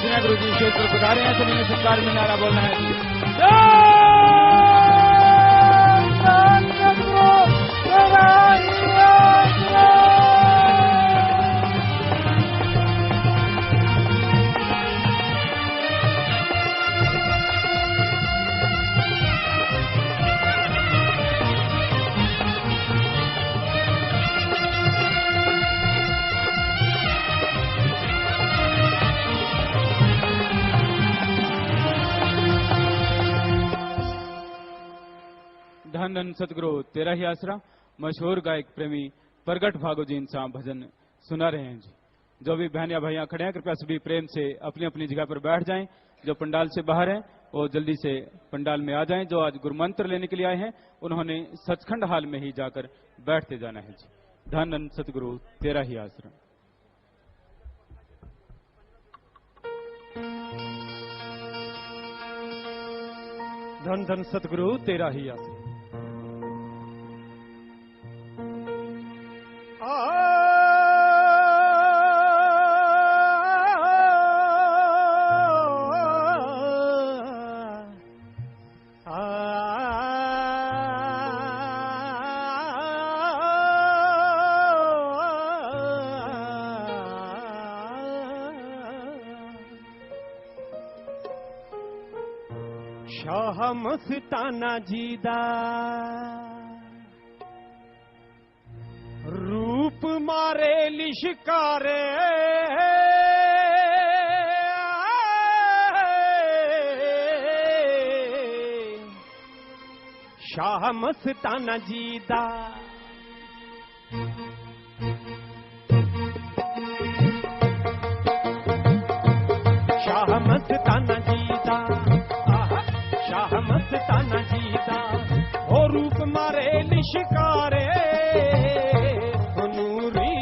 सिन्हा गुरु जी stage पर पधारे हैं। सभी ने सत्कार में नारा बोलना है जी। धन धन सतगुरु तेरा ही आसरा। मशहूर गायक प्रेमी प्रगट भागो जी इनसा भजन सुना रहे हैं जी। जो भी बहन या भाइयां खड़े हैं कृपया सभी प्रेम से अपनी अपनी जगह पर बैठ जाएं। जो पंडाल से बाहर हैं वो जल्दी से पंडाल में आ जाएं। जो आज गुरु मंत्र लेने के लिए आए हैं उन्होंने सचखंड हाल में ही जाकर बैठते जाना है जी। धन धन सतगुरु तेरा ही आसरा। धन धन सतगुरु तेरा ही आसरा। शाह मस्ताना जी दा रूप मारे लिशकारे शाह मस्ताना जी दा शाह मस्ताना जी दा शाह मस्ताना जी दा ओ रूप मारे लिशकारे नूरी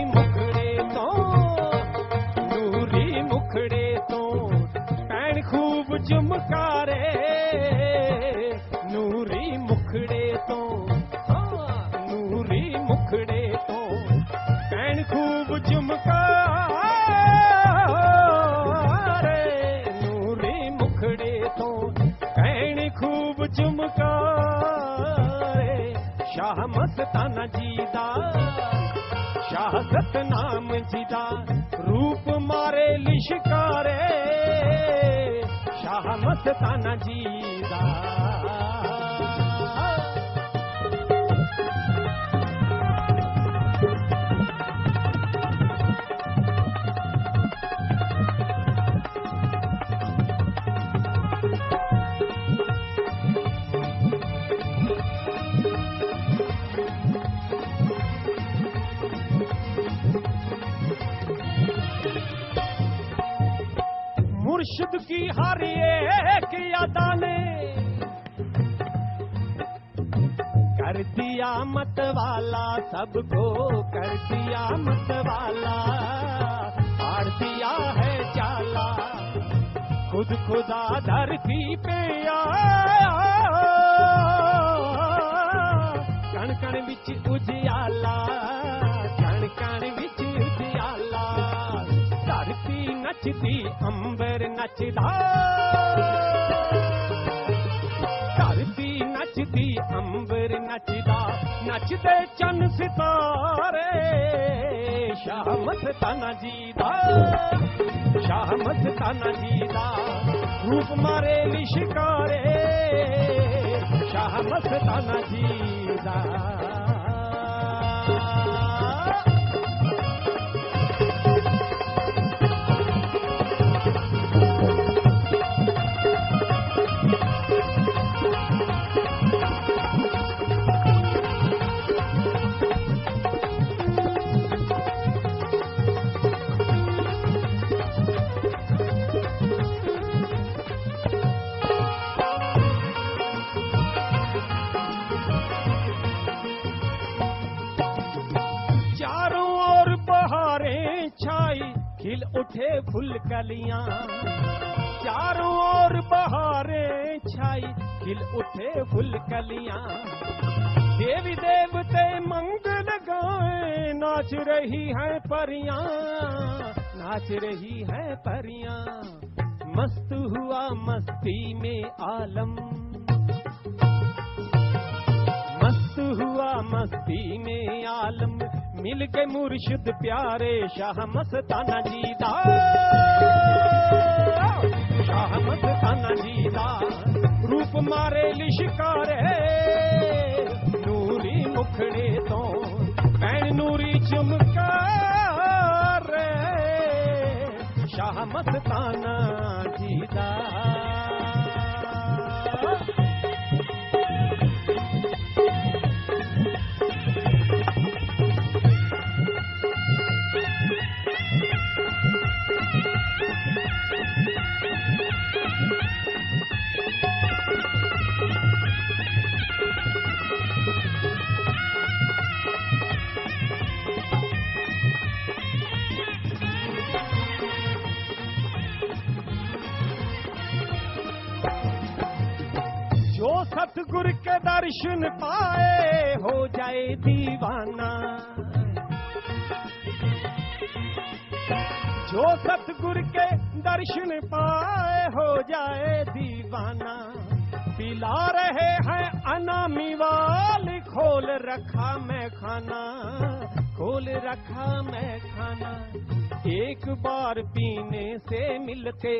मुखड़े तो पैण खूब चमकारे नूरी मुखड़े तो पैण खूब चमकारे नूरी मुखड़े तो पैण खूब चमकारे शाह मस्ताना जी दा शाह सतनाम जी दा रूप मारे लिशकारे शाह मस्ताना जी दा मुर्शिद की हर एक यादा ने कर दिया मतवाला सबको कर दिया मतवाला पाड़ दिया है चाला खुद खुदा धरती पे आया कण कण विच उजियाला कण कण विच उजियाला धरती नचदी अंबर नचदा धरती नचदी अंबर नचदा नचदे चन सितारे शाह मस्ताना जी दा शाह मस्ताना जी दा रूप मारे लिशकारे शाह मस्ताना जी दा खिल उठे फूल कलियां चारों ओर बहारें छाई खिल उठे फूल कलियां देवी देवते मंगल गाएं नाच रही हैं परियां नाच रही हैं परियां मस्त हुआ मस्ती में आलम, मस्त हुआ मस्ती में आलम, मिल के मुर्शिद प्यारे शाह मस्ताना जीदा, शाह मस्ताना जीदा, रूप मारे लिशकारे नूरी मुखड़े तो पैन नूरी चमकार, शाह मस्ताना जीदा। सतगुर के दर्शन पाए हो जाए दीवाना, जो सतगुर के दर्शन पाए हो जाए दीवाना, पिला रहे हैं अनामी वाली, खोल रखा मैं खाना, खोल रखा मैं खाना, एक बार पीने से मिलते,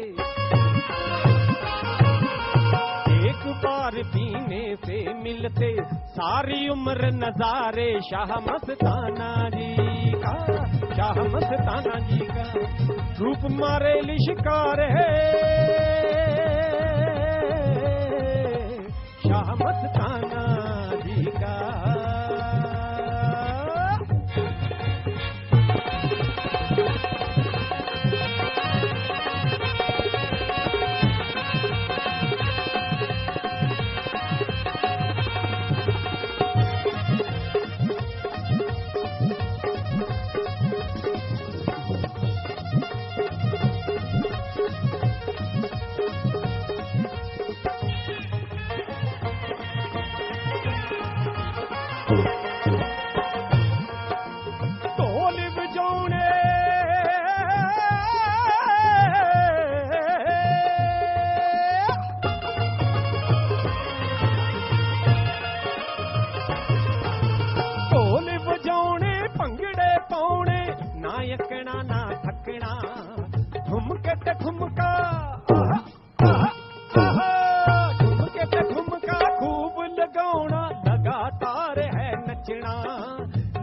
एक बार पीने से मिलते, सारी उम्र नजारे शाह मस्ताना जी का, शाह मस्ताना जी का, रूप मारे लिशकार है शाह मस्ताना जी का।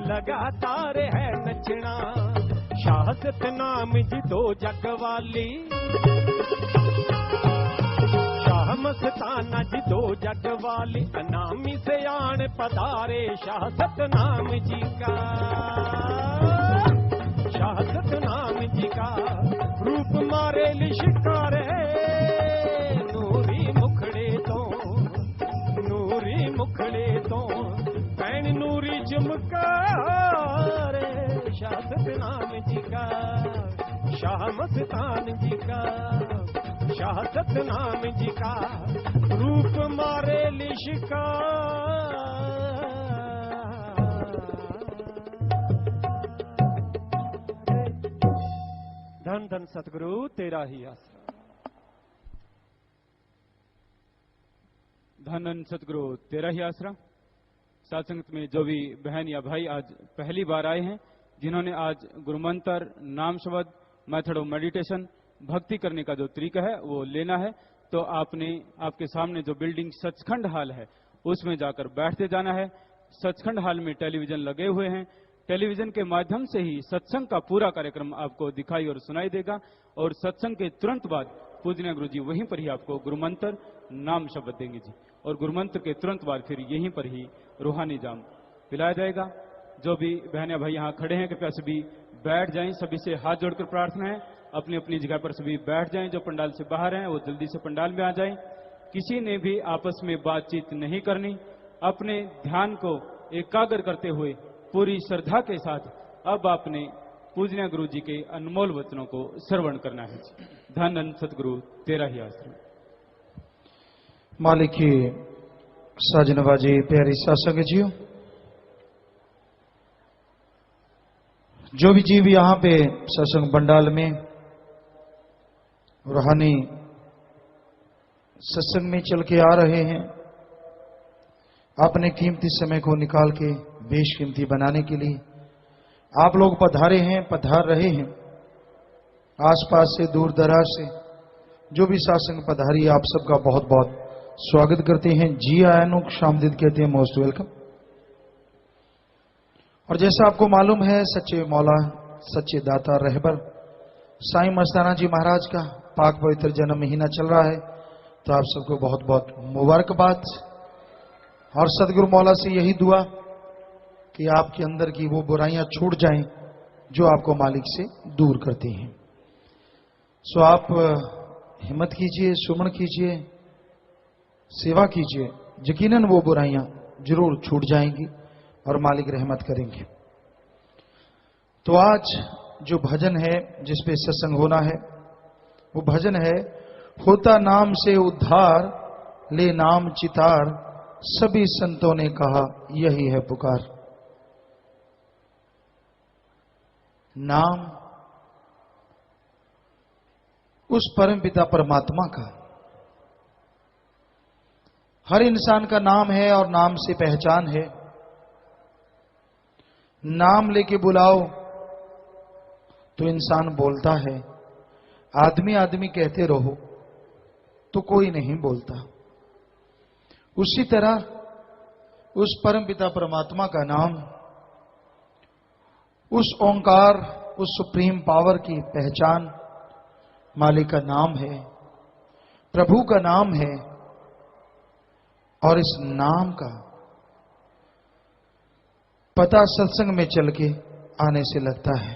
लगातार है नचना, शाह सतनाम जी दो जग वाली, शाह मस्ताना जी दो जग वाली, अनामी से आन पधारे शाह सतनाम जी का, शाह सतनाम जी का, रूप मारे लिशकारे नूरी मुखड़े तो, नूरी मुखड़े तो पैन नूरी चमकार, शाह सतनाम जी का, शाह मस्तान जी का, शाह सतनाम जी का, रूप मारे लिशकार। धन धन सतगुरु तेरा ही आसरा। धन धन सतगुरु तेरा ही आसरा। साथ संगत में जो भी बहन या भाई आज पहली बार आए हैं, जिन्होंने आज गुरुमंत्र, नाम शब्द, मेथड ऑफ मेडिटेशन, भक्ति करने का जो तरीका है वो लेना है, तो आपने आपके सामने जो बिल्डिंग सचखंड हॉल है उसमें जाकर बैठते जाना है। सचखंड हॉल में टेलीविजन लगे हुए हैं, टेलीविजन के माध्यम से ही सत्संग का पूरा कार्यक्रम आपको दिखाई और सुनाई देगा, और सत्संग के तुरंत बाद पूजनीय गुरु जी वहीं पर ही आपको गुरुमंत्र, नाम शब्द देंगे जी, और गुरुमंत्र के तुरंत बाद फिर यहीं पर ही रूहानी जाम पिलाया जाएगा। जो भी बहन या भाई यहाँ खड़े हैं कृपया सभी बैठ जाएं, सभी से हाथ जोड़कर प्रार्थना है अपनी अपनी जगह पर सभी बैठ जाएं। जो पंडाल से बाहर हैं वो जल्दी से पंडाल में आ जाएं। किसी ने भी आपस में बातचीत नहीं करनी, अपने ध्यान को एकाग्र करते हुए पूरी श्रद्धा के साथ अब आपने पूजनीय गुरु जी के अनमोल वचनों को श्रवण करना है। धन धन सतगुरु तेरा ही आश्रम। मालिक की साजनबाजी प्यारी सत्संग जियो, जो भी जीव यहाँ पे सत्संग पंडाल में रूहानी सत्संग में चल के आ रहे हैं, अपने कीमती समय को निकाल के बेशकीमती बनाने के लिए आप लोग पधारे हैं, पधार रहे हैं। आसपास से, दूर दराज से जो भी सत्संग पधारी, आप सबका बहुत बहुत स्वागत करते हैं। जी आयनो शामदीद कहते हैं, मोस्ट वेलकम। और जैसा आपको मालूम है, सच्चे मौला, सच्चे दाता रहबर साईं मस्ताना जी महाराज का पाक पवित्र जन्म महीना चल रहा है, तो आप सबको बहुत बहुत मुबारकबाद। और सदगुरु मौला से यही दुआ कि आपके अंदर की वो बुराइयां छूट जाएं जो आपको मालिक से दूर करती हैं। सो आप हिम्मत कीजिए, सुमन कीजिए, सेवा कीजिए, यकीनन वो बुराइयां जरूर छूट जाएंगी और मालिक रहमत करेंगे। तो आज जो भजन है जिस पे सत्संग होना है, वो भजन है, होता नाम से उद्धार, ले नाम चितार, सभी संतों ने कहा यही है पुकार। नाम उस परमपिता परमात्मा का, हर इंसान का नाम है और नाम से पहचान है। नाम लेके बुलाओ तो इंसान बोलता है, आदमी आदमी कहते रहो तो कोई नहीं बोलता। उसी तरह उस परमपिता परमात्मा का नाम, उस ओंकार, उस सुप्रीम पावर की पहचान मालिक का नाम है, प्रभु का नाम है। और इस नाम का पता सत्संग में चल के आने से लगता है।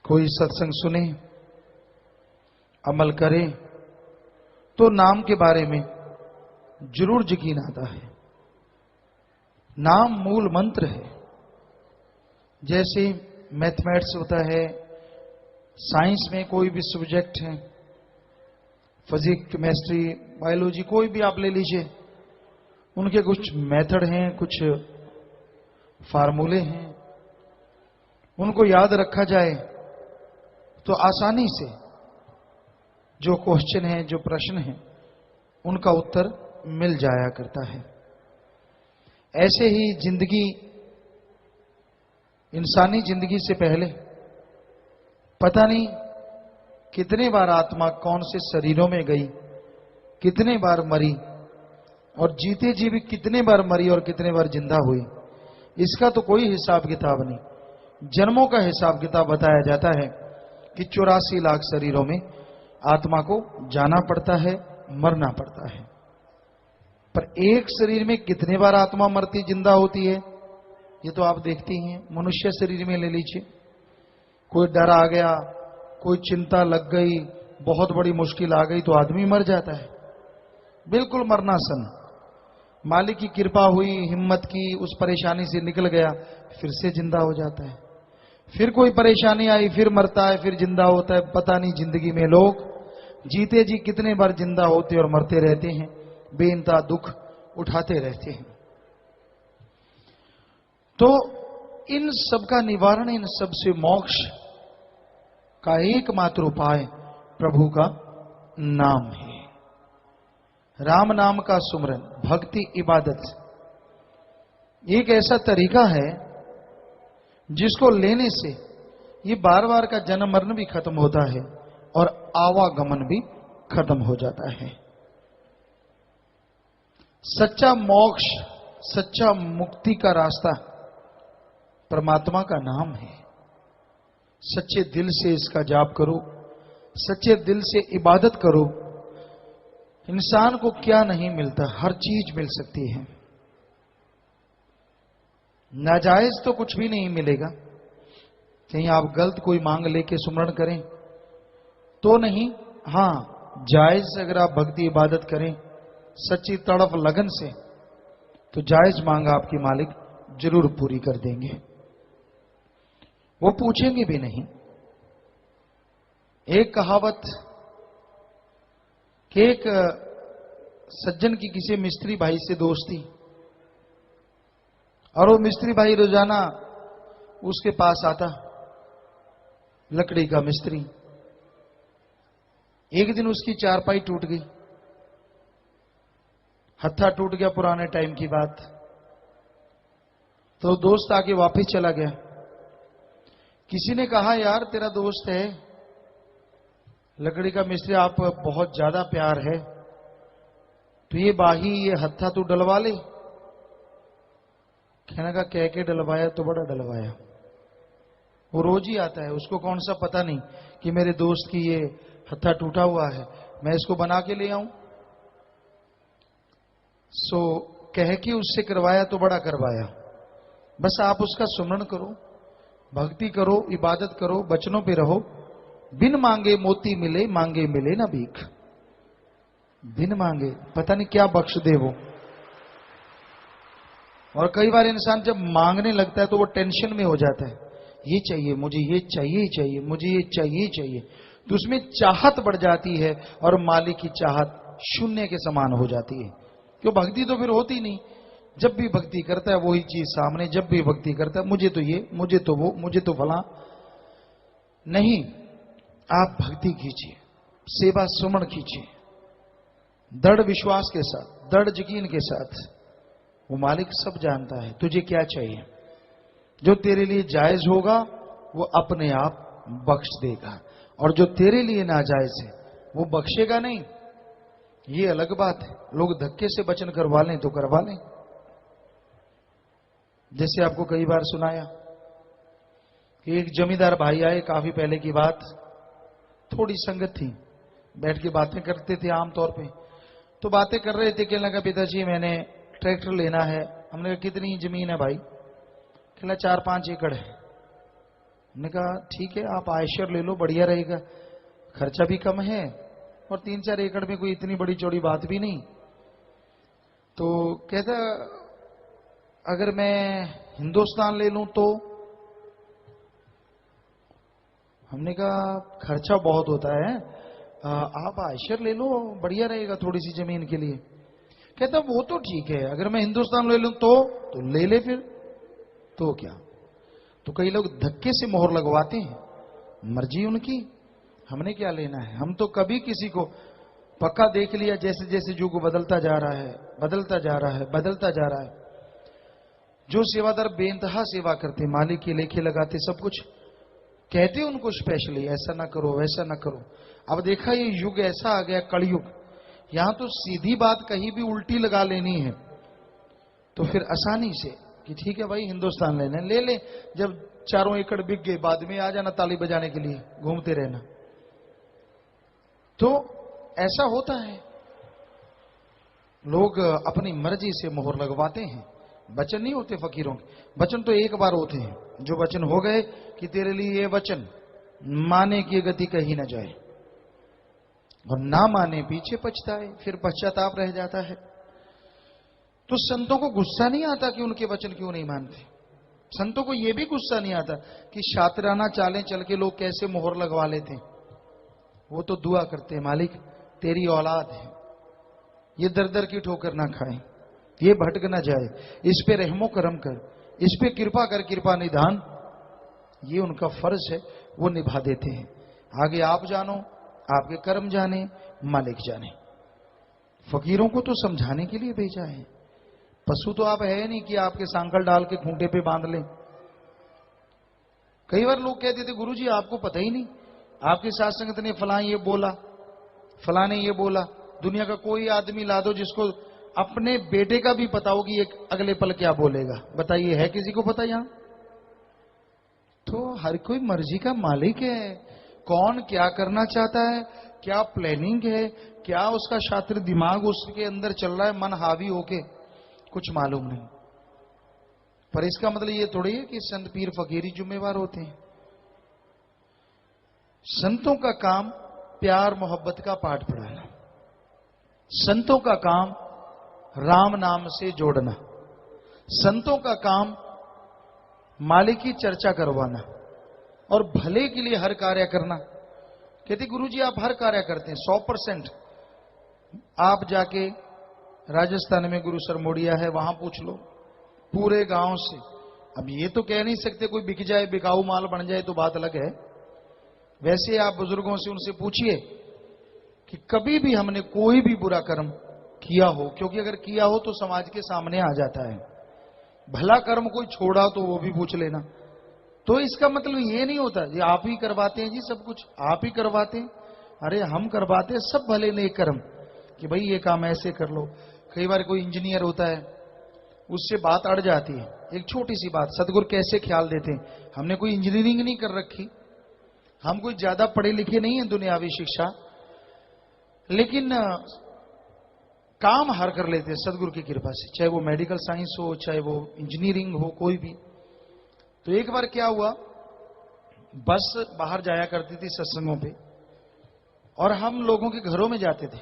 कोई सत्संग सुने, अमल करे तो नाम के बारे में जरूर यकीन आता है। नाम मूल मंत्र है। जैसे मैथमेटिक्स होता है, साइंस में कोई भी सब्जेक्ट है, फिजिक्स, केमिस्ट्री, बायोलॉजी, कोई भी आप ले लीजिए, उनके कुछ मेथड हैं, कुछ फार्मूले हैं। उनको याद रखा जाए तो आसानी से जो क्वेश्चन है, जो प्रश्न है, उनका उत्तर मिल जाया करता है। ऐसे ही जिंदगी, इंसानी जिंदगी से पहले पता नहीं कितने बार आत्मा कौन से शरीरों में गई, कितने बार मरी, और जीते जी भी कितने बार मरी और कितने बार जिंदा हुई, इसका तो कोई हिसाब किताब नहीं। जन्मों का हिसाब किताब बताया जाता है कि 84 लाख शरीरों में आत्मा को जाना पड़ता है, मरना पड़ता है। पर एक शरीर में कितने बार आत्मा मरती जिंदा होती है, ये तो आप देखते ही हैं। मनुष्य शरीर में ले लीजिए, कोई डर आ गया, कोई चिंता लग गई, बहुत बड़ी मुश्किल आ गई तो आदमी मर जाता है, बिल्कुल मरना सन। मालिक की कृपा हुई, हिम्मत की, उस परेशानी से निकल गया, फिर से जिंदा हो जाता है। फिर कोई परेशानी आई, फिर मरता है, फिर जिंदा होता है। पता नहीं जिंदगी में लोग जीते जी कितने बार जिंदा होते और मरते रहते हैं, बेइंतहा दुख उठाते रहते हैं। तो इन सब का निवारण, इन सब से मोक्ष का एकमात्र उपाय प्रभु का नाम है। राम नाम का सुमरन, भक्ति, इबादत एक ऐसा तरीका है जिसको लेने से ये बार बार का जन्म मरण भी खत्म होता है और आवागमन भी खत्म हो जाता है। सच्चा मोक्ष, सच्चा मुक्ति का रास्ता परमात्मा का नाम है। सच्चे दिल से इसका जाप करो, सच्चे दिल से इबादत करो। इंसान को क्या नहीं मिलता, हर चीज मिल सकती है। नाजायज तो कुछ भी नहीं मिलेगा। कहीं आप गलत कोई मांग लेके सुमरण करें तो नहीं, हां जायज अगर आप भक्ति इबादत करें सच्ची तड़प लगन से, तो जायज मांग आपकी मालिक जरूर पूरी कर देंगे। वो पूछेंगे भी नहीं। एक कहावत कि एक सज्जन की किसी मिस्त्री भाई से दोस्ती, और वो मिस्त्री भाई रोजाना उसके पास आता, लकड़ी का मिस्त्री। एक दिन उसकी चारपाई टूट गई, हत्था टूट गया, पुराने टाइम की बात। तो दोस्त आके वापस चला गया। किसी ने कहा यार तेरा दोस्त है लकड़ी का मिस्त्री, आप बहुत ज्यादा प्यार है, तो ये बाही ये हत्था तू डलवा ले। कहने का कह के डलवाया तो बड़ा डलवाया। वो रोज ही आता है, उसको कौन सा पता नहीं कि मेरे दोस्त की ये हत्था टूटा हुआ है, मैं इसको बना के ले आऊं। सो कह के उससे करवाया तो बड़ा करवाया। बस आप उसका सुमरण करो, भक्ति करो, इबादत करो, बचनों पे रहो। बिन मांगे मोती मिले, मांगे मिले ना भीख। बिन मांगे पता नहीं क्या बख्श दे वो। और कई बार इंसान जब मांगने लगता है तो वो टेंशन में हो जाता है, ये चाहिए मुझे, ये चाहिए चाहिए मुझे, ये चाहिए चाहिए, तो उसमें चाहत बढ़ जाती है और मालिक की चाहत शून्य के समान हो जाती है। क्यों? भक्ति तो फिर होती नहीं। जब भी भक्ति करता है वही चीज सामने, जब भी भक्ति करता है मुझे तो ये, मुझे तो वो, मुझे तो फला। नहीं, आप भक्ति कीजिए, सेवा सुमन कीजिए, दृढ़ विश्वास के साथ, दृढ़ यकीन के साथ। वो मालिक सब जानता है तुझे क्या चाहिए। जो तेरे लिए जायज होगा वो अपने आप बख्श देगा, और जो तेरे लिए नाजायज है वो बख्शेगा नहीं। ये अलग बात है। लोग धक्के से वचन करवा लें तो करवा लें। जैसे आपको कई बार सुनाया कि एक जमींदार भाई आए, काफी पहले की बात, थोड़ी संगत थी, बैठ के बातें करते थे आमतौर पे। तो बातें कर रहे थे, कहने लगा पिताजी मैंने ट्रैक्टर लेना है। हमने कहा कितनी जमीन है भाई? कहला 4-5 एकड़ है। हमने कहा ठीक है, आप आयशर ले लो, बढ़िया रहेगा, खर्चा भी कम है और 3-4 एकड़ में कोई इतनी बड़ी चौड़ी बात भी नहीं। तो कहता अगर मैं हिंदुस्तान ले लूं तो? हमने कहा खर्चा बहुत होता है, आप आयशर ले लो, बढ़िया रहेगा थोड़ी सी जमीन के लिए। कहता वो तो ठीक है, अगर मैं हिंदुस्तान ले लूं तो ले ले फिर, तो क्या। तो कई लोग धक्के से मोहर लगवाते हैं, मर्जी उनकी, हमने क्या लेना है। हम तो कभी किसी को पक्का देख लिया, जैसे जैसे युग बदलता जा रहा है, बदलता जा रहा है, बदलता जा रहा है। जो सेवादार बेइंतहा सेवा करते, मालिक के लेखे लगाते, सब कुछ कहते उनको स्पेशली ऐसा ना करो, वैसा ना करो। अब देखा ये युग ऐसा आ गया, कलयुग, यहां तो सीधी बात कहीं भी उल्टी लगा लेनी है तो फिर आसानी से कि ठीक है भाई हिंदुस्तान लेना ले ले, जब 4 एकड़ बिक गए बाद में आ जाना ताली बजाने के लिए, घूमते रहना। तो ऐसा होता है, लोग अपनी मर्जी से मोहर लगवाते हैं। वचन नहीं होते फकीरों के, वचन तो एक बार होते हैं। जो वचन हो गए कि तेरे लिए ये वचन, माने की गति कहीं ना जाए, और ना माने पीछे पछताए, फिर पश्चाताप रह जाता है। तो संतों को गुस्सा नहीं आता कि उनके वचन क्यों नहीं मानते। संतों को यह भी गुस्सा नहीं आता कि शातिराना चालें चल के लोग कैसे मोहर लगवा लेते। वो तो दुआ करते हैं, मालिक तेरी औलाद है, ये दर दर की ठोकर ना खाए, ये भटक ना जाए, इस पे रहमो करम कर, इस पे कृपा कर, कृपा निधान। ये उनका फर्ज है, वो निभा देते हैं। आगे आप जानो, आपके कर्म जाने, मालिक जाने। फकीरों को तो समझाने के लिए भेजा है। पशु तो आप है नहीं कि आपके सांकल डाल के खूंटे पे बांध लें। कई बार लोग कहते थे गुरुजी आपको पता ही नहीं, आपके साथ संगत ने फलां ये बोला, फलाने ये बोला। दुनिया का कोई आदमी ला दो जिसको अपने बेटे का भी पता हो कि ये अगले पल क्या बोलेगा, बताइए है किसी को पता यहां? तो हर कोई मर्जी का मालिक है। कौन क्या करना चाहता है, क्या प्लानिंग है, क्या उसका शातिर दिमाग उसके अंदर चल रहा है, मन हावी होके, कुछ मालूम नहीं। पर इसका मतलब ये थोड़ी है कि संत पीर फकीर ही जिम्मेवार होते हैं। संतों का काम प्यार मोहब्बत का पाठ पढ़ाना, संतों का काम राम नाम से जोड़ना, संतों का काम मालिक की चर्चा करवाना और भले के लिए हर कार्य करना। कहते गुरुजी आप हर कार्य करते हैं 100%। आप जाके राजस्थान में गुरु सरमोडिया है, वहां पूछ लो पूरे गांव से। अब ये तो कह नहीं सकते कोई बिक जाए, बिकाऊ माल बन जाए तो बात अलग है। वैसे आप बुजुर्गों से उनसे पूछिए कि कभी भी हमने कोई भी बुरा कर्म किया हो, क्योंकि अगर किया हो तो समाज के सामने आ जाता है। भला कर्म कोई छोड़ा तो वो भी पूछ लेना। तो इसका मतलब ये नहीं होता ये आप ही करवाते हैं जी, सब कुछ आप ही करवाते हैं। अरे हम करवाते हैं सब भले नेक कर्म कि भाई ये काम ऐसे कर लो। कई बार कोई इंजीनियर होता है, उससे बात अड़ जाती है, एक छोटी सी बात, सदगुरु कैसे ख्याल देते हैं। हमने कोई इंजीनियरिंग नहीं कर रखी, हम कोई ज्यादा पढ़े लिखे नहीं है दुनियावी शिक्षा, लेकिन काम हर कर लेते हैं सदगुरु की कृपा से, चाहे वो मेडिकल साइंस हो, चाहे वो इंजीनियरिंग हो, कोई भी। तो एक बार क्या हुआ, बस बाहर जाया करती थी सत्संगों पे और हम लोगों के घरों में जाते थे।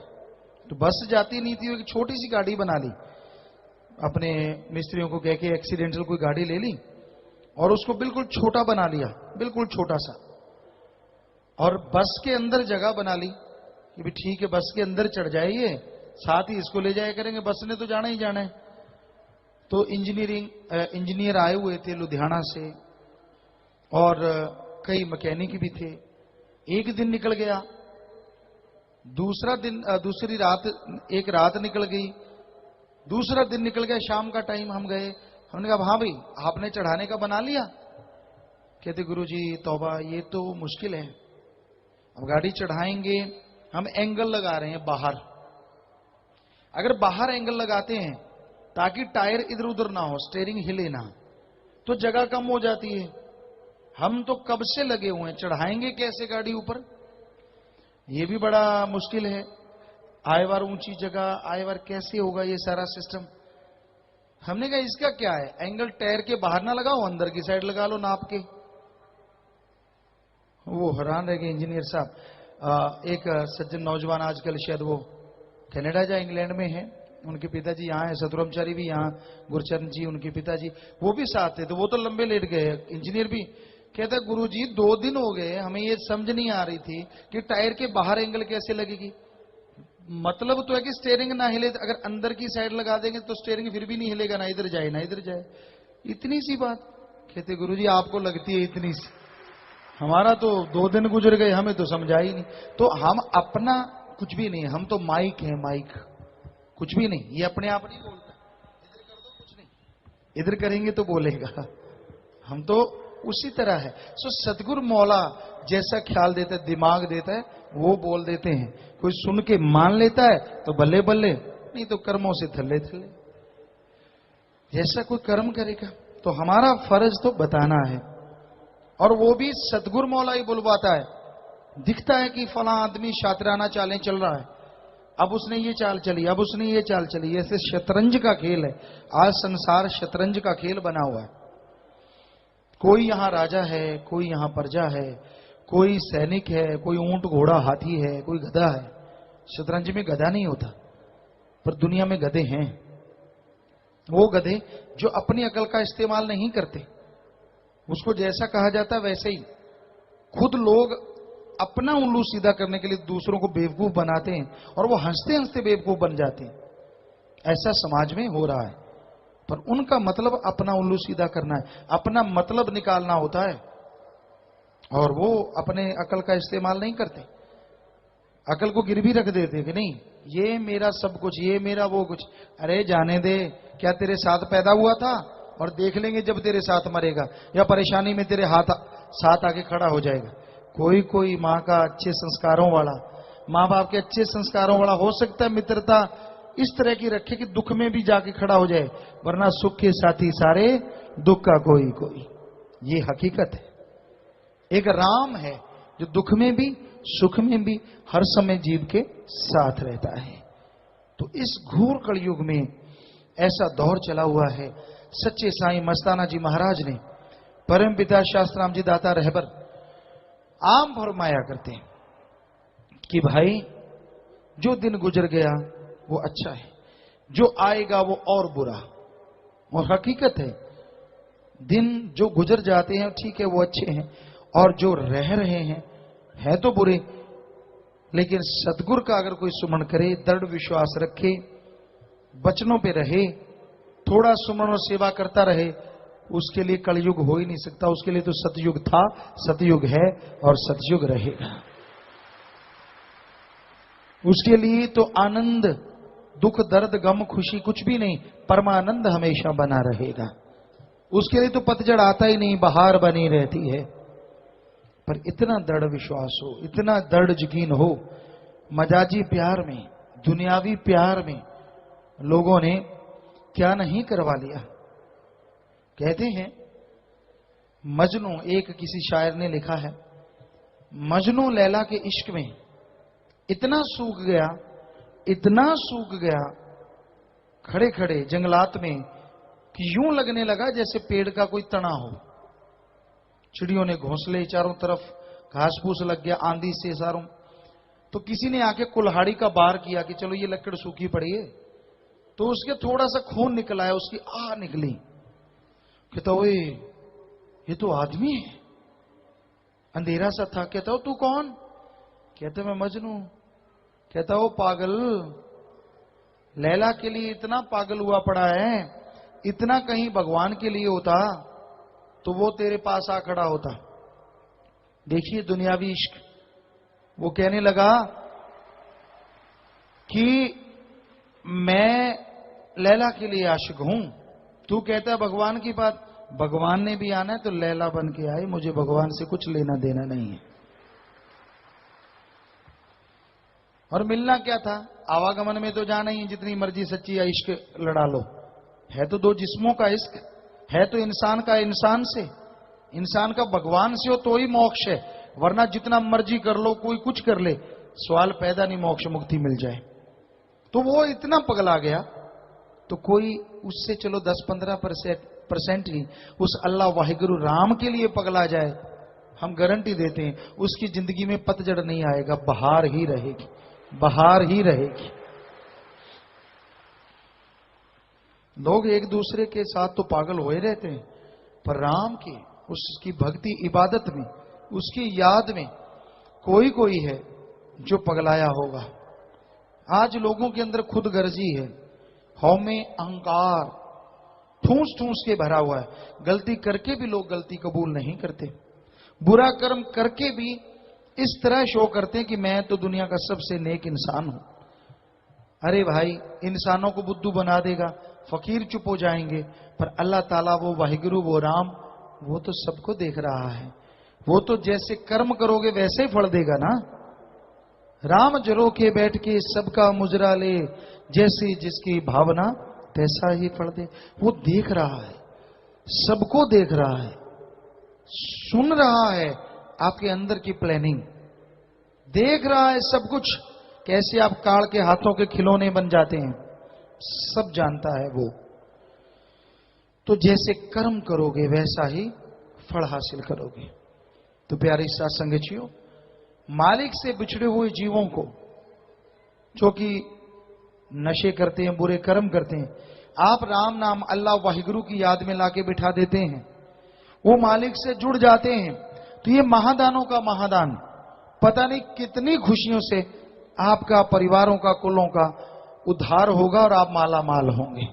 तो बस जाती नहीं थी, एक छोटी सी गाड़ी बना ली, अपने मिस्त्रियों को कह के एक्सीडेंटल कोई गाड़ी ले ली और उसको बिल्कुल छोटा बना लिया, बिल्कुल छोटा सा, और बस के अंदर जगह बना ली कि भी ठीक है बस के अंदर चढ़ जाइए, साथ ही इसको ले जाया करेंगे, बस ने तो जाना ही जाना है। तो इंजीनियर आए हुए थे लुधियाना से और कई मैकेनिक भी थे। एक दिन निकल गया, दूसरा दिन, दूसरी रात, एक रात निकल गई, दूसरा दिन निकल गया, शाम का टाइम हम गए, हमने कहा हाँ भाई आपने चढ़ाने का बना लिया? कहते गुरुजी तौबा ये तो मुश्किल है, अब गाड़ी चढ़ाएंगे, हम एंगल लगा रहे हैं बाहर, अगर बाहर एंगल लगाते हैं ताकि टायर इधर उधर ना हो, स्टीयरिंग हिले ना, तो जगह कम हो जाती है। हम तो कब से लगे हुए हैं, चढ़ाएंगे कैसे गाड़ी ऊपर, ये भी बड़ा मुश्किल है। आए बार ऊंची जगह, आए बार कैसे होगा ये सारा सिस्टम। हमने कहा इसका क्या है, एंगल टायर के बाहर ना लगाओ, अंदर की साइड लगा लो नाप के। वो हैरान रह गए इंजीनियर साहब। एक सज्जन नौजवान आजकल शायद वो कनाडा या इंग्लैंड में है, उनके पिताजी यहाँ है, सतुरमचारी भी यहाँ, गुरचरण जी उनके पिताजी, वो भी साथ थे, तो वो तो लंबे लेट गए। इंजीनियर भी कहता गुरुजी 2 दिन हो गए, हमें ये समझ नहीं आ रही थी कि टायर के बाहर एंगल कैसे लगेगी। मतलब तो है कि स्टीयरिंग ना हिले, अगर अंदर की साइड लगा देंगे तो स्टीयरिंग फिर भी नहीं हिलेगा, ना इधर जाए ना इधर जाए, इतनी सी बात। कहते गुरुजी आपको लगती है इतनी सी, हमारा तो 2 दिन गुजर गए, हमें तो समझा ही नहीं। तो हम अपना कुछ भी नहीं, हम तो माइक है, माइक कुछ भी नहीं, ये अपने आप नहीं बोलता, इधर कर दो कुछ नहीं, इधर करेंगे तो बोलेगा। हम तो उसी तरह है। सो सतगुरु मौला जैसा ख्याल देता है, दिमाग देता है, वो बोल देते हैं। कोई सुन के मान लेता है तो बल्ले बल्ले, नहीं तो कर्मों से थल्ले थल्ले। जैसा कोई कर्म करेगा, तो हमारा फर्ज तो बताना है, और वो भी सतगुरु मौला ही बुलवाता है। दिखता है कि फला आदमी शातिराना चालें चल रहा है, अब उसने ये चाल चली, अब उसने ये चाल चली, ऐसे शतरंज का खेल है। आज संसार शतरंज का खेल बना हुआ है। कोई यहां राजा है, कोई यहां प्रजा है, कोई सैनिक है, कोई ऊंट घोड़ा हाथी है, कोई गधा है। शतरंज में गधा नहीं होता, पर दुनिया में गधे हैं। वो गधे जो अपनी अकल का इस्तेमाल नहीं करते, उसको जैसा कहा जाता है वैसे ही खुद लोग अपना उल्लू सीधा करने के लिए दूसरों को बेवकूफ बनाते हैं, और वो हंसते हंसते बेवकूफ बन जाते हैं। ऐसा समाज में हो रहा है। पर उनका मतलब अपना उल्लू सीधा करना है, अपना मतलब निकालना होता है, और वो अपने अकल का इस्तेमाल नहीं करते। अकल को गिरवी रख देते कि नहीं ये मेरा सब कुछ, ये मेरा वो कुछ। अरे जाने दे, क्या तेरे साथ पैदा हुआ था, और देख लेंगे जब तेरे साथ मरेगा, या परेशानी में तेरे हाथ साथ आके खड़ा हो जाएगा। कोई कोई माँ का अच्छे संस्कारों वाला, माँ बाप के अच्छे संस्कारों वाला हो सकता है मित्रता इस तरह की रखे कि दुख में भी जाके खड़ा हो जाए, वरना सुख के साथी सारे, दुख का कोई कोई। ये हकीकत है। एक राम है जो दुख में भी सुख में भी हर समय जीव के साथ रहता है। तो इस घोर कलयुग में ऐसा दौर चला हुआ है। सच्चे साईं मस्ताना जी महाराज ने, परम पिता शास्त्राम जी दाता रहबर आम फरमाया करते हैं कि भाई जो दिन गुजर गया वो अच्छा है, जो आएगा वो और बुरा। और हकीकत है, दिन जो गुजर जाते हैं ठीक है वो अच्छे हैं, और जो रह रहे हैं है तो बुरे। लेकिन सतगुरु का अगर कोई सुमन करे, दृढ़ विश्वास रखे, वचनों पे रहे, थोड़ा सुमन और सेवा करता रहे, उसके लिए कलयुग हो ही नहीं सकता। उसके लिए तो सतयुग था, सतयुग है और सतयुग रहेगा। उसके लिए तो आनंद दुख दर्द गम खुशी कुछ भी नहीं, परमानंद हमेशा बना रहेगा। उसके लिए तो पतझड़ आता ही नहीं, बहार बनी रहती है। पर इतना दृढ़ विश्वास हो, इतना दृढ़ यकीन हो, मजाजी प्यार में, दुनियावी प्यार में लोगों ने क्या नहीं करवा लिया। कहते हैं मजनू, एक किसी शायर ने लिखा है, मजनू लैला के इश्क में इतना सूख गया, इतना सूख गया खड़े खड़े जंगलात में कि यूं लगने लगा जैसे पेड़ का कोई तना हो। चिड़ियों ने घोंसले, चारों तरफ घास फूस लग गया आंधी से सारों। तो किसी ने आके कुल्हाड़ी का बार किया कि चलो ये लकड़ सूखी पड़ी है, तो उसके थोड़ा सा खून निकल आया, उसकी आह निकली। कहता ओए ये तो आदमी है। अंधेरा सा था। कहता हो तू कौन? कहता मैं मजनू। कहता हो पागल, लैला के लिए इतना पागल हुआ पड़ा है, इतना कहीं भगवान के लिए होता तो वो तेरे पास आ खड़ा होता। देखिए दुनियावी इश्क। वो कहने लगा कि मैं लैला के लिए आशिक हूं, तू कहता है भगवान की बात। भगवान ने भी आना है तो लैला बन के आए, मुझे भगवान से कुछ लेना देना नहीं है। और मिलना क्या था? आवागमन में तो जाना ही, जितनी मर्जी सच्ची या इश्क लड़ा लो। है तो दो जिस्मों का इश्क, है तो इंसान का इंसान से, इंसान का भगवान से हो तो ही मोक्ष है, वरना जितना मर्जी कर लो, कोई कुछ कर ले, सवाल पैदा नहीं मोक्ष मुक्ति मिल जाए। तो वो इतना पगला गया। तो कोई उससे चलो 10-15% ही उस अल्लाह वाहिगुरु राम के लिए पगला जाए, हम गारंटी देते हैं उसकी जिंदगी में पतझड़ नहीं आएगा, बहार ही रहेगी, बहार ही रहेगी। लोग एक दूसरे के साथ तो पागल हुए रहते हैं, पर राम की, उसकी भक्ति इबादत में, उसकी याद में कोई कोई है जो पगलाया होगा। आज लोगों के अंदर खुद गर्जी है, हौमे अहंकार ठूस ठूस के भरा हुआ है। गलती करके भी लोग गलती कबूल नहीं करते, बुरा कर्म करके भी इस तरह शो करते हैं कि मैं तो दुनिया का सबसे नेक इंसान हूं। अरे भाई, इंसानों को बुद्धू बना देगा, फकीर चुप हो जाएंगे, पर अल्लाह ताला वो वाहिगुरु वो राम, वो तो सबको देख रहा है। वो तो जैसे कर्म करोगे वैसे ही फल देगा ना। राम जरो के बैठ के सबका मुजरा ले, जैसी जिसकी भावना तैसा ही फल दे। वो देख रहा है, सबको देख रहा है, सुन रहा है आपके अंदर की प्लानिंग, देख रहा है सब कुछ, कैसे आप काल के हाथों के खिलौने बन जाते हैं, सब जानता है वो। तो जैसे कर्म करोगे वैसा ही फल हासिल करोगे। तो प्यारे साथ संगतियों, मालिक से बिछड़े हुए जीवों को, जो कि नशे करते हैं, बुरे कर्म करते हैं, आप राम नाम अल्लाह वाहिगुरु की याद में लाके बिठा देते हैं, वो मालिक से जुड़ जाते हैं। तो ये महादानों का महादान, पता नहीं कितनी खुशियों से आपका, परिवारों का, कुलों का उद्धार होगा और आप माला माल होंगे।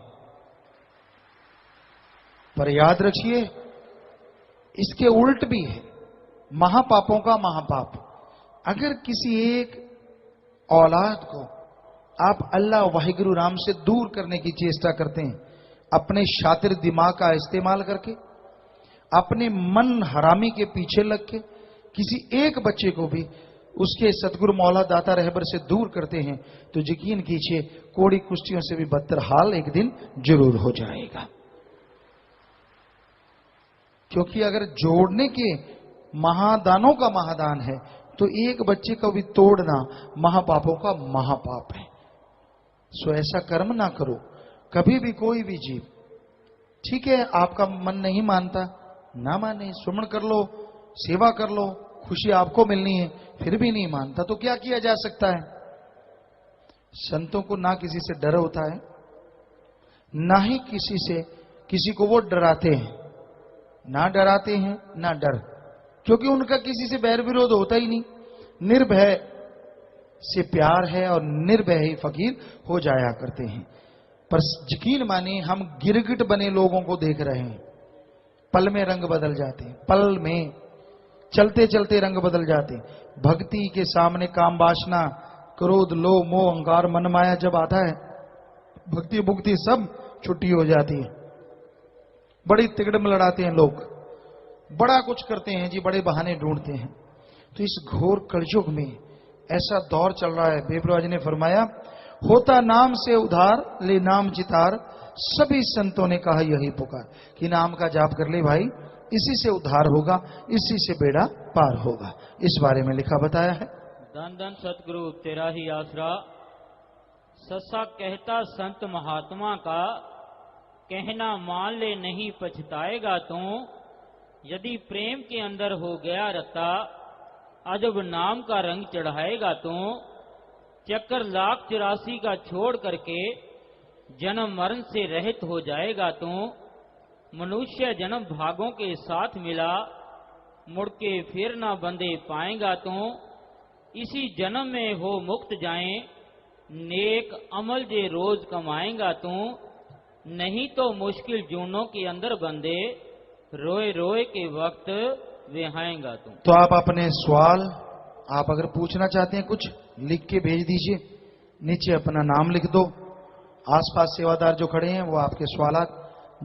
पर याद रखिए, इसके उल्ट भी है, महापापों का महापाप। अगर किसी एक औलाद को आप अल्लाह वाहिगुरु राम से दूर करने की चेष्टा करते हैं, अपने शातिर दिमाग का इस्तेमाल करके, अपने मन हरामी के पीछे लग के किसी एक बच्चे को भी उसके सतगुरु मौला दाता रहबर से दूर करते हैं, तो यकीन कीजिए कोड़ी कुश्तियों से भी बदतर हाल एक दिन जरूर हो जाएगा। क्योंकि अगर जोड़ने के महादानों का महादान है, तो एक बच्चे को भी तोड़ना महापापों का महापाप है। सो ऐसा कर्म ना करो कभी भी, कोई भी जीव। ठीक है, आपका मन नहीं मानता, ना माने, सुमन कर लो, सेवा कर लो, खुशी आपको मिलनी है, फिर भी नहीं मानता तो क्या किया जा सकता है? संतों को ना किसी से डर होता है, ना ही किसी को वो डराते हैं, ना डराते हैं ना डर, क्योंकि उनका किसी से बैर विरोध होता ही नहीं। निर्भय से प्यार है और निर्भय ही फकीर हो जाया करते हैं। पर यकीन माने, हम गिरगिट बने लोगों को देख रहे हैं, पल में रंग बदल जाते हैं, पल में चलते चलते रंग बदल जाते हैं। भक्ति के सामने काम वासना, क्रोध, लोभ, मोह, अहंकार, मन माया जब आता है भक्ति भुक्ति सब छुट्टी हो जाती है। बड़ी तिकड़म लड़ाते हैं लोग, बड़ा कुछ करते हैं जी, बड़े बहाने ढूंढते हैं। तो इस घोर कलयुग में ऐसा दौर चल रहा है। बेबरवाज ने फरमाया, होता नाम से उधार ले नाम जितार, सभी संतों ने कहा यही पुकार, कि नाम का जाप कर ले भाई, इसी से उद्धार होगा, इसी से बेड़ा पार होगा। इस बारे में लिखा बताया है। धन धन सतगुरु तेरा ही आसरा, ससा कहता संत महात्मा का, कहना मान ले नहीं पछताएगा तू, यदि प्रेम के अंदर हो गया रता, अजब नाम का रंग चढ़ाएगा तू, चक्कर लाख 84 का छोड़ करके जन्म मरण से रहित हो जाएगा तू, मनुष्य जन्म भागों के साथ मिला, मुड़ के फिर ना बंदे पाएगा तू, इसी जन्म में हो मुक्त जाए, नेक अमल जे रोज कमाएगा तू, नहीं तो मुश्किल जूनों के अंदर बंदे, रोए रोए के वक्त विहाएगा तू। तो आप अपने सवाल, आप अगर पूछना चाहते हैं कुछ, लिख के भेज दीजिए, नीचे अपना नाम लिख दो। आसपास सेवादार जो खड़े हैं वो आपके सवालात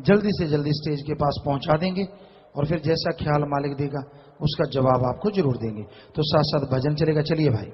जल्दी से जल्दी स्टेज के पास पहुंचा देंगे, और फिर जैसा ख्याल मालिक देगा उसका जवाब आपको जरूर देंगे। तो साथ साथ भजन चलेगा। चलिए भाई।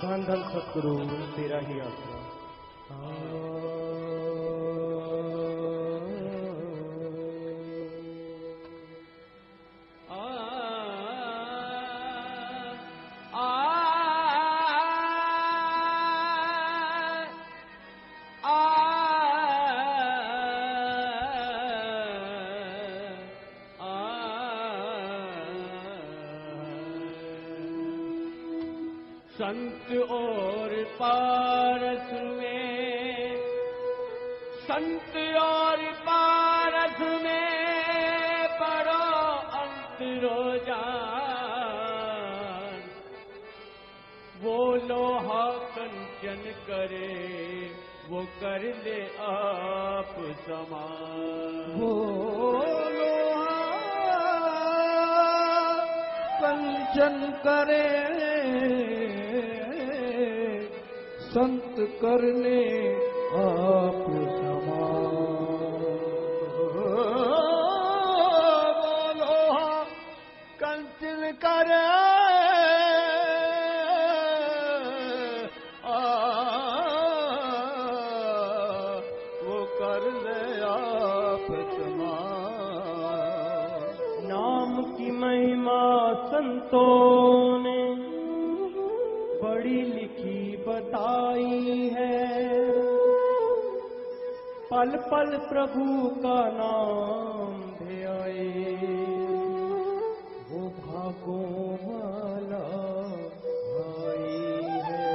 धन धन सतगुरु तेरा ही आसरा। संत और पारस में, संत और पारस में बड़ो अंतरो जान, वो लोहा कंचन करे वो कर ले आप समान, वो लोहा कंचन करे संत करने आप बोलो कंचन करे वो कर ले आप समान। नाम की महिमा संतों ने बड़ी लिखी बताई है, पल पल प्रभु का नाम ध्याए, वो भागों वाला भाई है।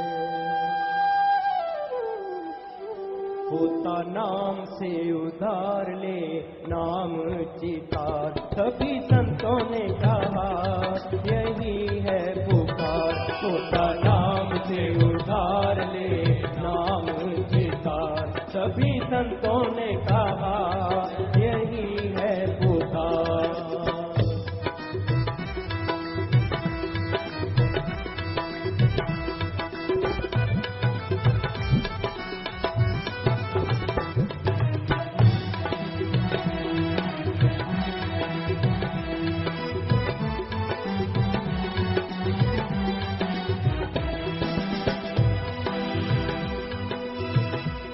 होता नाम से उधार ले नाम चितार, सभी संतों ने कहा यही है पुकार। होता नाम से उधार ले नाम चितार, सभी संतों ने कहा यही है पुकार।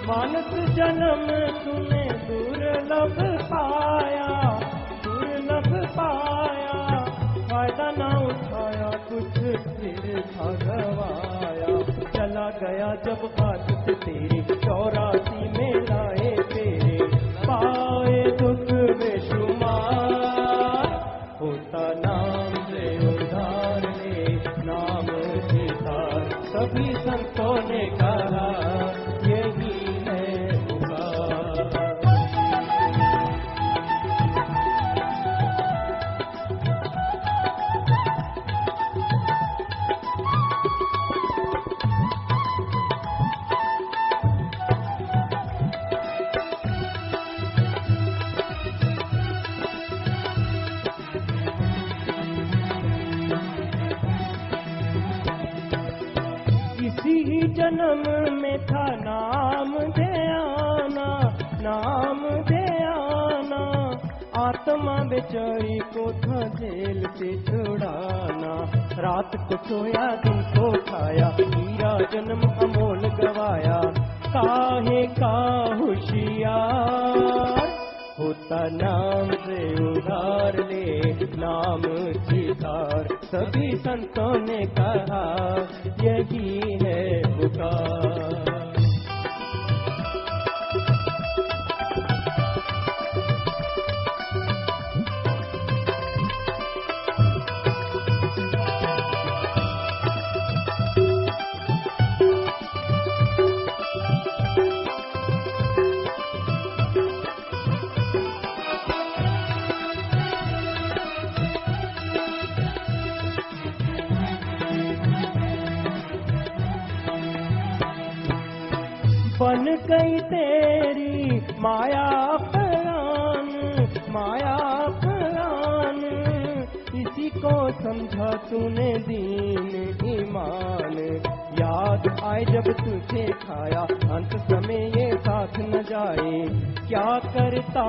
मानस जन्म तूने दुर्लभ पाया, दुर्लभ पाया, फायदा ना उठाया कुछ फिर भगवाया। चला गया जब हाथ से तेरे 84 में लाए तेरे, पाए दुख बेशुमार। होता नाम से उधार ले नाम चितार, सभी संतों ने कहा यही है पुकार। जन्म में था नाम ध्याना, नाम ध्याना। आत्मा बेचारी को था जेल से छुड़ाना। रात को सोया दिन को खाया, हीरा जन्म अमोल गवाया। काहे का होशियार होता नाम से उधार ले, नाम चितार। सभी संतों ने कहा यही है पुकार। बन गई तेरी माया परान, माया परान। इसी को समझा तूने दीन ईमान। याद आए जब तुझे खाया, अंत समय ये साथ न जाए। क्या करता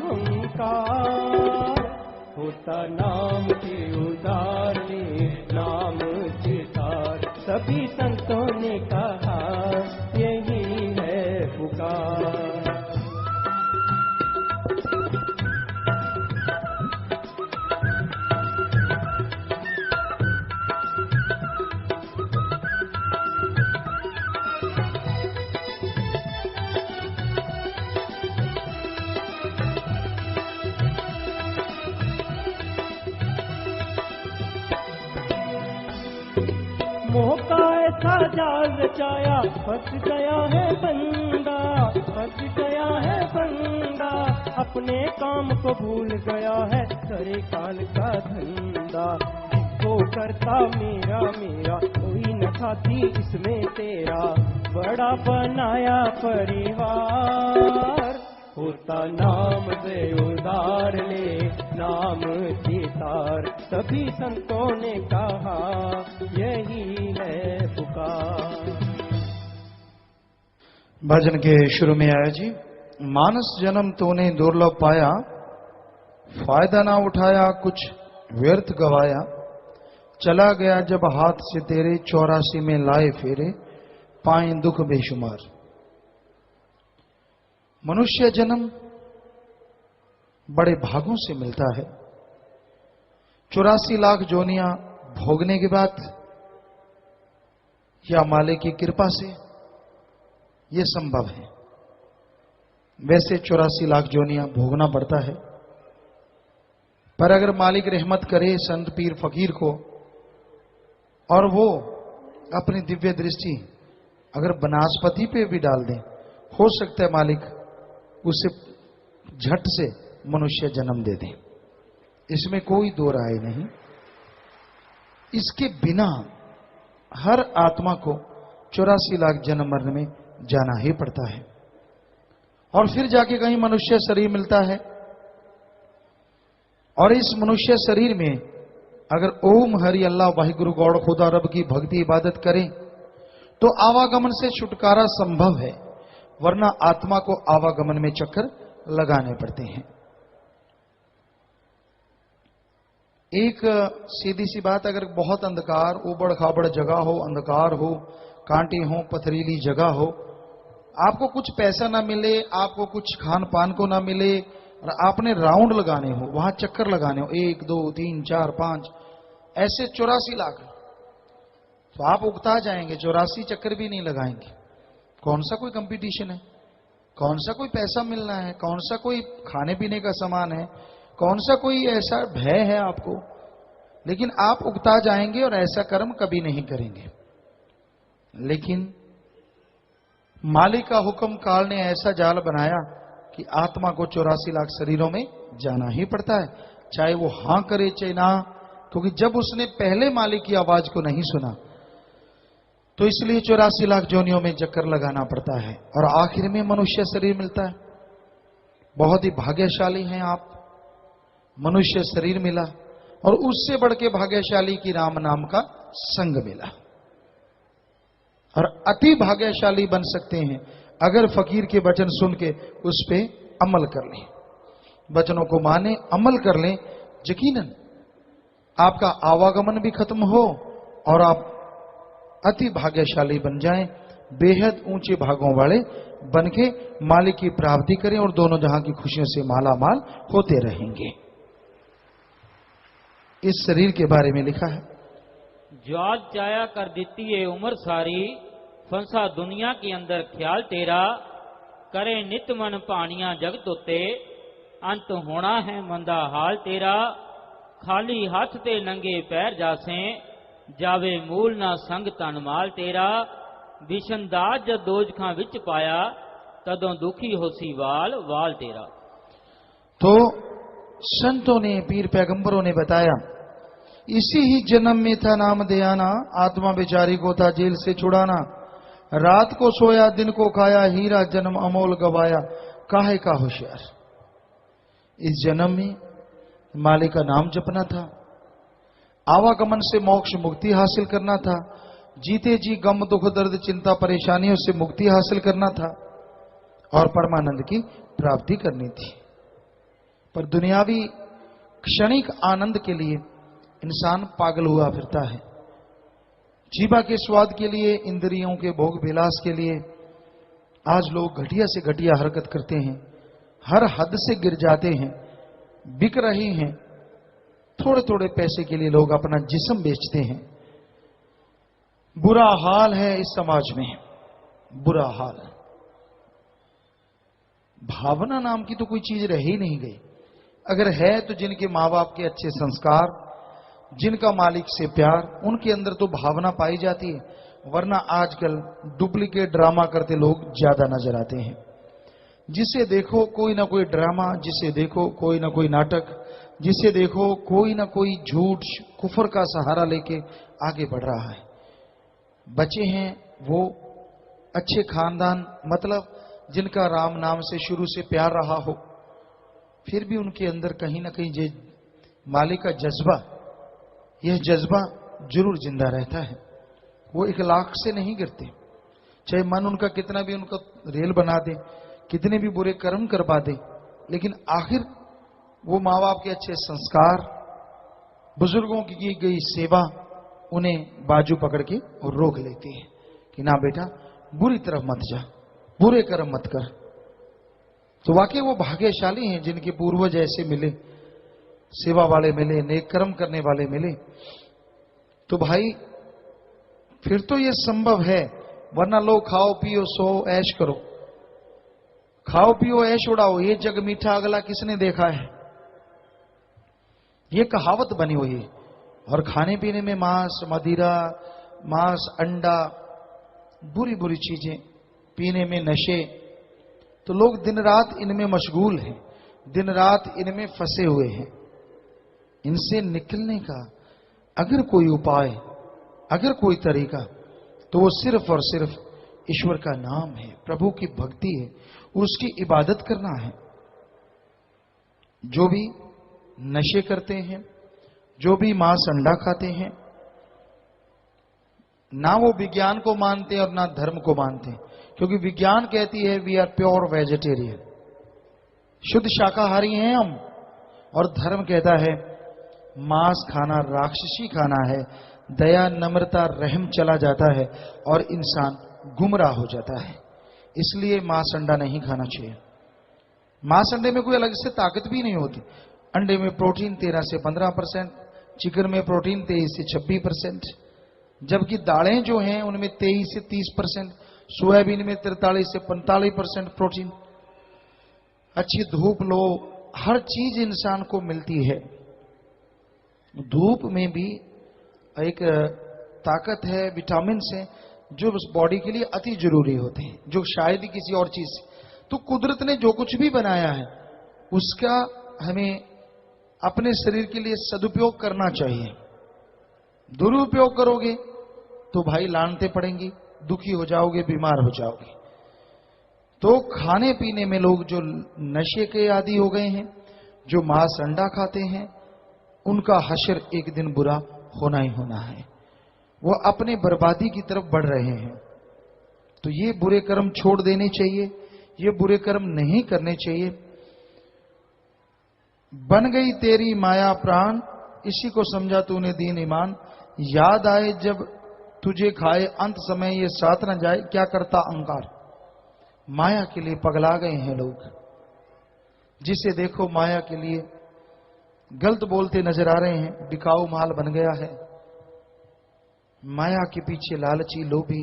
हंकार होता नाम के उधार ले, नाम चितार। सभी संतों ने कहा यही है पुकार। मोह का ऐसा जाल रचाया, फंस गया है बंदा, फंस गया है बंदा। अपने काम को भूल गया है, करे काल का धंधा। इसको करता मेरा मेरा, कोई न खाती इसमें तेरा। बड़ा बनाया परिवार होता नाम से उधार ले, नाम चितार। सभी संतों ने कहा यही है पुकार। भजन के शुरू में आया जी, मानस जन्म तूने दुर्लभ पाया। फायदा ना उठाया कुछ व्यर्थ गवाया। चला गया जब हाथ से तेरे, 84 में लाए फेरे। पाए दुख बेशुमार। मनुष्य जन्म बड़े भागों से मिलता है। 84 लाख जोनियां भोगने के बाद या मालिक की कृपा से यह संभव है। वैसे 84 लाख जोनियां भोगना पड़ता है, पर अगर मालिक रहमत करे संत पीर फकीर को, और वो अपनी दिव्य दृष्टि अगर बनास्पति पे भी डाल दें, हो सकता है मालिक उसे झट से मनुष्य जन्म दे दे। इसमें कोई दो राय नहीं। इसके बिना हर आत्मा को 84 लाख जन्म मरण में जाना ही पड़ता है, और फिर जाके कहीं मनुष्य शरीर मिलता है। और इस मनुष्य शरीर में अगर ओम हरि अल्लाह वाहिगुरु गौड़ खुदा रब की भक्ति इबादत करें तो आवागमन से छुटकारा संभव है, वरना आत्मा को आवागमन में चक्कर लगाने पड़ते हैं। एक सीधी सी बात, अगर बहुत अंधकार, उबड़ खाबड़ जगह हो, अंधकार हो, कांटे हो, पथरीली जगह हो, आपको कुछ पैसा ना मिले, आपको कुछ खान पान को ना मिले, और आपने राउंड लगाने हो, वहां चक्कर लगाने हो, 1 2 3 4 5 ऐसे 84 लाख, तो आप उगता जाएंगे, 84 चक्कर भी नहीं लगाएंगे। कौन सा कोई कंपटीशन है, कौन सा कोई पैसा मिलना है, कौन सा कोई खाने पीने का सामान है, कौन सा कोई ऐसा भय है आपको। लेकिन आप उगता जाएंगे और ऐसा कर्म कभी नहीं करेंगे। लेकिन मालिक का हुक्म काल ने ऐसा जाल बनाया कि आत्मा को 84 लाख शरीरों में जाना ही पड़ता है, चाहे वो हां करे चाहे ना। क्योंकि जब उसने पहले मालिक की आवाज को नहीं सुना, तो इसलिए 84 लाख जोनियों में चक्कर लगाना पड़ता है, और आखिर में मनुष्य शरीर मिलता है। बहुत ही भाग्यशाली हैं आप, मनुष्य शरीर मिला, और उससे बढ़ के भाग्यशाली की राम नाम का संग मिला। और अति भाग्यशाली बन सकते हैं अगर फकीर के वचन सुन के उस पे अमल कर लें, वचनों को माने, अमल कर लें। यकीनन आपका आवागमन भी खत्म हो और आप अति भाग्यशाली बन जाएं, बेहद ऊंचे भागों वाले बन के मालिक की प्राप्ति करें और दोनों जहां की खुशियों से माला माल होते रहेंगे। इस शरीर के बारे में लिखा है, ज्वाद जाया कर देती है उम्र सारी, फंसा दुनिया के अंदर ख्याल तेरा, करे नित मन पानियां जगत उते, अंत होना है मंदा हाल तेरा, खाली हाथ ते नंगे पैर जासे, जावे मूल ना संग तन माल तेरा, विशनदाज जद दोजखां विच पाया, तदों दुखी होसी वाल वाल तेरा। तो संतों ने, पीर पैगंबरों ने बताया, इसी ही जन्म में था नाम दयाना, आत्मा बेचारी को था जेल से छुड़ाना, रात को सोया दिन को खाया, हीरा जन्म अमोल गवाया, काहे का होशियार। इस जन्म में मालिक का नाम जपना था, आवागमन से मोक्ष मुक्ति हासिल करना था, जीते जी गम दुख दर्द चिंता परेशानियों से मुक्ति हासिल करना था और परमानंद की प्राप्ति करनी थी। पर दुनियावी क्षणिक आनंद के लिए इंसान पागल हुआ फिरता है। जीवा के स्वाद के लिए, इंद्रियों के भोग विलास के लिए आज लोग घटिया से घटिया हरकत करते हैं, हर हद से गिर जाते हैं, बिक रहे हैं। थोड़े थोड़े पैसे के लिए लोग अपना जिस्म बेचते हैं। बुरा हाल है इस समाज में, बुरा हाल। भावना नाम की तो कोई चीज रह ही नहीं गई। अगर है तो जिनके माँ बाप के अच्छे संस्कार, जिनका मालिक से प्यार, उनके अंदर तो भावना पाई जाती है। वरना आजकल डुप्लीकेट ड्रामा करते लोग ज्यादा नजर आते हैं। जिसे देखो कोई ना कोई ड्रामा, जिसे देखो कोई ना कोई नाटक, जिसे देखो कोई ना कोई झूठ कुफर का सहारा लेके आगे बढ़ रहा है। बच्चे हैं वो अच्छे खानदान, मतलब जिनका राम नाम से शुरू से प्यार रहा हो, फिर भी उनके अंदर कहीं ना कहीं मालिक का जज्बा, यह जज्बा जरूर जिंदा रहता है। वो इखलाक से नहीं गिरते, चाहे मन उनका कितना भी उनका रेल बना दे, कितने भी बुरे कर्म करवा दे, लेकिन आखिर वो माँ बाप के अच्छे संस्कार, बुजुर्गों की गई सेवा उन्हें बाजू पकड़ के और रोक लेती है कि ना बेटा बुरी तरफ मत जा, बुरे कर्म मत कर। तो वाकई वो भाग्यशाली हैं जिनके पूर्वज ऐसे मिले, सेवा वाले मिले, नेक कर्म करने वाले मिले। तो भाई फिर तो ये संभव है, वरना लोग खाओ पियो सो ऐश करो, खाओ पियो ऐश उड़ाओ, ये जग मीठा अगला किसने देखा है, ये कहावत बनी हुई है। और खाने पीने में मांस मदिरा, मांस अंडा, बुरी बुरी चीजें, पीने में नशे, तो लोग दिन रात इनमें मशगूल हैं, दिन रात इनमें फंसे हुए हैं। इनसे निकलने का अगर कोई उपाय, अगर कोई तरीका, तो वो सिर्फ और सिर्फ ईश्वर का नाम है, प्रभु की भक्ति है, उसकी इबादत करना है। जो भी नशे करते हैं, जो भी मांस अंडा खाते हैं, ना वो विज्ञान को मानते हैं और ना धर्म को मानते हैं। क्योंकि विज्ञान कहती है वी आर प्योर वेजिटेरियन, शुद्ध शाकाहारी हैं हम, और धर्म कहता है मांस खाना राक्षसी खाना है, दया नम्रता रहम चला जाता है और इंसान गुमराह हो जाता है। इसलिए मांस अंडा नहीं खाना चाहिए। मांस अंडे में कोई अलग से ताकत भी नहीं होती। अंडे में प्रोटीन 13 से 15%, चिकन में प्रोटीन 23 से 26%, जबकि दालें जो हैं उनमें 23 से 30%, सोयाबीन में 43 से 45% प्रोटीन। अच्छी धूप लो, हर चीज इंसान को मिलती है। धूप में भी एक ताकत है, विटामिन है, जो बॉडी के लिए अति जरूरी होते हैं, जो शायद ही किसी और चीज से। तो कुदरत ने जो कुछ भी बनाया है उसका हमें अपने शरीर के लिए सदुपयोग करना चाहिए। दुरुपयोग करोगे तो भाई लानते पड़ेंगी, दुखी हो जाओगे, बीमार हो जाओगे। तो खाने पीने में लोग जो नशे के आदी हो गए हैं, जो मांस अंडा खाते हैं, उनका हशर एक दिन बुरा होना ही होना है। वो अपने बर्बादी की तरफ बढ़ रहे हैं। तो ये बुरे कर्म छोड़ देने चाहिए, ये बुरे कर्म नहीं करने चाहिए। बन गई तेरी माया प्राण, इसी को समझा तूने दीन ईमान। याद आए जब तुझे खाए, अंत समय ये साथ न जाए, क्या करता अहंकार। माया के लिए पगला गए हैं लोग, जिसे देखो माया के लिए गलत बोलते नजर आ रहे हैं, बिकाऊ माल बन गया है। माया के पीछे लालची लोभी,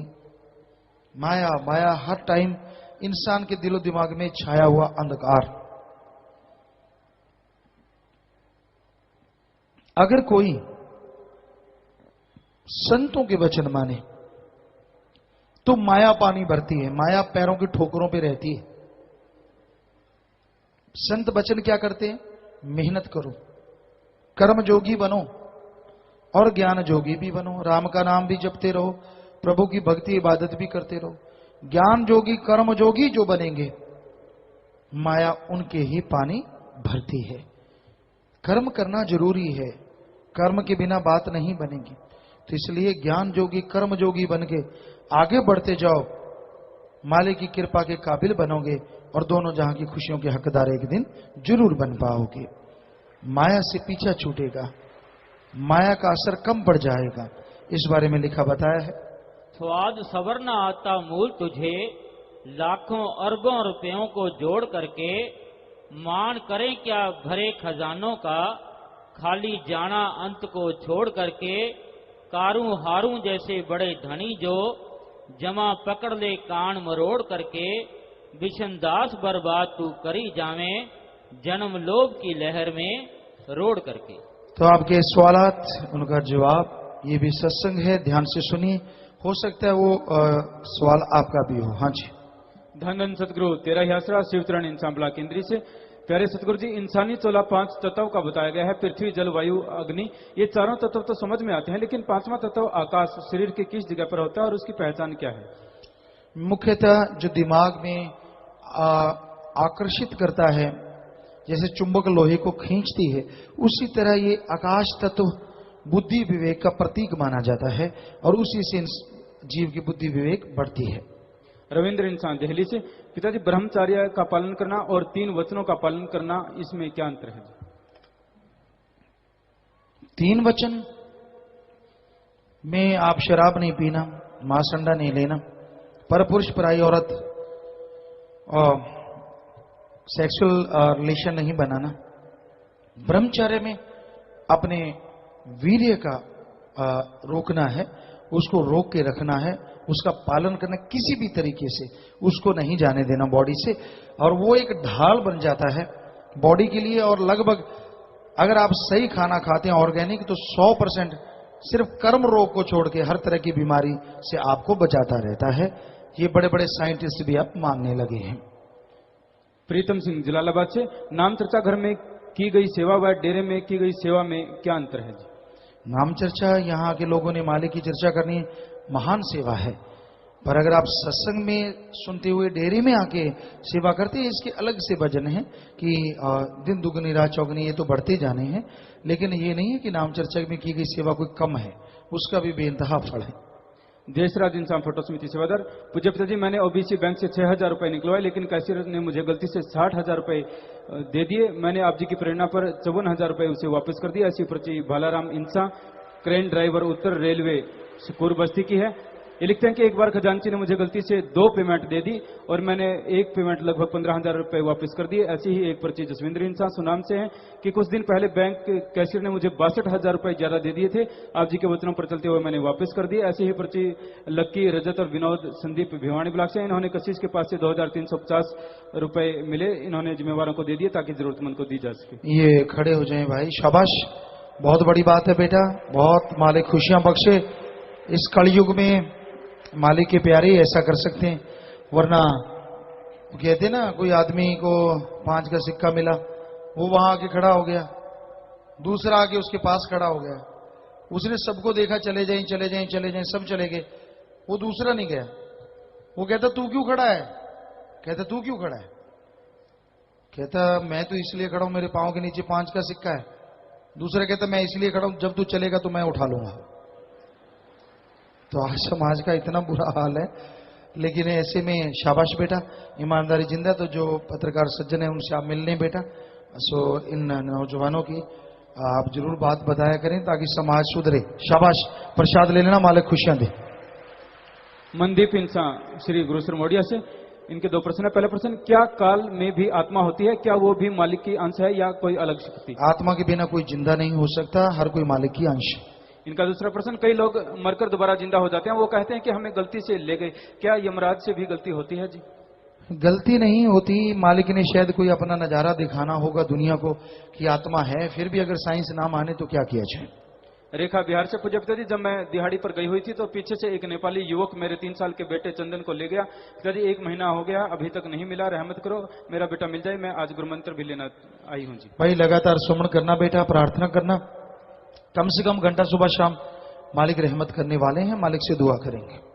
माया माया हर टाइम इंसान के दिलो दिमाग में छाया हुआ अंधकार। अगर कोई संतों के वचन माने तो माया पानी भरती है, माया पैरों की ठोकरों पे रहती है। संत वचन क्या करते हैं? मेहनत करो, कर्म जोगी बनो और ज्ञान जोगी भी बनो। राम का नाम भी जपते रहो, प्रभु की भक्ति इबादत भी करते रहो। ज्ञान जोगी कर्म जोगी जो बनेंगे, माया उनके ही पानी भरती है। कर्म करना जरूरी है, कर्म के बिना बात नहीं बनेगी। तो इसलिए ज्ञान जोगी कर्म जोगी बन के आगे बढ़ते जाओ, मालिक की कृपा के काबिल बनोगे और दोनों जहां की खुशियों के हकदार एक दिन जरूर बन पाओगे। माया से पीछा छूटेगा, माया का असर कम बढ़ जाएगा, इस बारे में लिखा बताया है। स्वाद सवर न आता मूल तुझे, लाखों अरबों रुपयों को जोड़ करके। मान करें क्या भरे खजानों का, खाली जाना अंत को छोड़ करके। कारू हारू जैसे बड़े धनी जो, जमा पकड़ ले कान मरोड़ करके। बिशनदास बर्बाद तू करी जावे, जन्म लोभ की लहर में रोड करके। तो आपके सवालात, उनका जवाब, ये भी सत्संग है, ध्यान से सुनिए। हो सकता है वो सवाल आपका भी हो। हाँ जी। धन धन सतगुरु तेरा ही आसरा, शिवतरण इंसान बला केंद्री से। प्यारे सतगुरु जी, इंसानी चोला 5 तत्व का बताया गया है, पृथ्वी जल वायु अग्नि। ये चारों तत्व तो समझ में आते हैं, लेकिन 5वां तत्व आकाश शरीर के किस जगह पर होता है और उसकी पहचान क्या है? मुख्यतः जो दिमाग में आकर्षित करता है, जैसे चुंबक लोहे को खींचती है, उसी तरह ये आकाश तत्व बुद्धि विवेक का प्रतीक माना जाता है और उसी से जीव की बुद्धि विवेक बढ़ती है। रविंद्र इंसान दिल्ली से। पिताजी, ब्रह्मचर्य का पालन करना और 3 वचनों का पालन करना, इसमें क्या अंतर है? 3 वचन में आप शराब नहीं पीना, मांस अंडा नहीं लेना, परपुरुष पराई औरत और सेक्सुअल रिलेशन नहीं बनाना। ब्रह्मचर्य में अपने वीर्य का रोकना है, उसको रोक के रखना है, उसका पालन करना, किसी भी तरीके से उसको नहीं जाने देना बॉडी से। और वो एक ढाल बन जाता है बॉडी के लिए। और लगभग अगर आप सही खाना खाते हैं ऑर्गेनिक, तो 100% सिर्फ कर्म रोग को छोड़ के हर तरह की बीमारी से आपको बचाता रहता है। ये बड़े बड़े साइंटिस्ट भी अब मानने लगे हैं। प्रीतम सिंह जलालाबाद से। नाम चर्चा घर में की गई सेवा व डेरे में की गई सेवा में क्या अंतर है? नाम चर्चा, यहाँ के लोगों ने मालिक की चर्चा करनी महान सेवा है, पर अगर आप सत्संग में सुनते हुए डेरे में आके सेवा करते हैं, इसके अलग से भजन है कि दिन दुगनी रात चौगनी, ये तो बढ़ते जाने हैं। लेकिन ये नहीं है कि नाम चर्चा में की गई सेवा कोई कम है, उसका भी बेइंतहा फल है। देशराज इंसान फोटो समिति सेवादार। पूज्य पिताजी, मैंने ओबीसी बैंक से 6000 रुपए निकलवाए, लेकिन कैशियर ने मुझे गलती से 60,000 रुपए दे दिए। मैंने आप जी की प्रेरणा पर 54,000 रुपए उसे वापस कर दिया। ऐसी पर्ची बालाराम इंसा, क्रेन ड्राइवर, उत्तर रेलवे, सुकूर बस्ती की है। ये लिखते हैं कि एक बार खजांची ने मुझे गलती से 2 पेमेंट दे दी और मैंने एक पेमेंट लगभग 15,000 रुपए वापस कर दिए। ऐसी ही एक पर्ची जसविंद्र इंसान सुनाम से है कि कुछ दिन पहले बैंक कैशियर ने मुझे 62,000 रुपए ज्यादा दे दिए थे, आप जी के वचनों पर चलते हुए मैंने वापस कर दिए। ऐसी ही पर्ची लक्की, रजत और विनोद संदीप भिवानी ब्लॉक से। इन्होंने कशिश के पास से 2,350 रुपए मिले, इन्होंने जिम्मेवारों को दे दिए ताकि जरूरतमंद को दी जा सके। ये खड़े हो जाए भाई, शाबाश, बहुत बड़ी बात है बेटा, बहुत मालिक खुशियां बख्शे। इस कलयुग में मालिक के प्यारे ऐसा कर सकते हैं, वरना कहते ना, कोई आदमी को 5 का सिक्का मिला, वो वहां आके खड़ा हो गया, दूसरा आके उसके पास खड़ा हो गया, उसने सबको देखा, चले जाएं चले जाएं चले जाएं, सब चले गए, वो दूसरा नहीं गया। वो कहता तू क्यों खड़ा है? कहता तू क्यों खड़ा है? कहता मैं तो इसलिए खड़ा हूं, मेरे पांव के नीचे 5 का सिक्का है। दूसरा कहता मैं इसलिए खड़ा हूं, जब तू चलेगा तो मैं उठा लूंगा। तो आज समाज का इतना बुरा हाल है, लेकिन ऐसे में शाबाश बेटा, ईमानदारी जिंदा। तो जो पत्रकार सज्जन है उनसे आप मिलने बेटा। सो इन नौजवानों की आप जरूर बात बताया करें ताकि समाज सुधरे। शाबाश, प्रसाद ले लेना, मालिक खुशियां दे। मनदीप इंसान श्री गुरुसर मोडिया से इनके दो प्रश्न है। पहला प्रश्न, क्या काल में भी आत्मा होती है? क्या वो भी मालिक की अंश है या कोई अलग शक्ति? आत्मा के बिना कोई जिंदा नहीं हो सकता, हर कोई मालिक की अंश है। इनका दूसरा प्रश्न, कई लोग मरकर दोबारा जिंदा हो जाते हैं, वो कहते हैं कि हमें गलती से ले गए, क्या यमराज से भी गलती होती है जी? गलती नहीं होती, मालिक ने शायद कोई अपना नजारा दिखाना होगा दुनिया को कि आत्मा है। फिर भी अगर साइंस ना माने तो क्या किया जाए। रेखा बिहार से, पूज्य पिताजी जब मैं दिहाड़ी पर गई हुई थी तो पीछे से एक नेपाली युवक मेरे 3 साल के बेटे चंदन को ले गया। पिताजी 1 महीना हो गया, अभी तक नहीं मिला, रहमत करो मेरा बेटा मिल जाए। मैं आज गुरु मंत्र भी लेना आई हूँ जी। भाई लगातार सुमन करना बेटा, प्रार्थना करना, कम से कम घंटा सुबह शाम। मालिक रहमत करने वाले हैं, मालिक से दुआ करेंगे।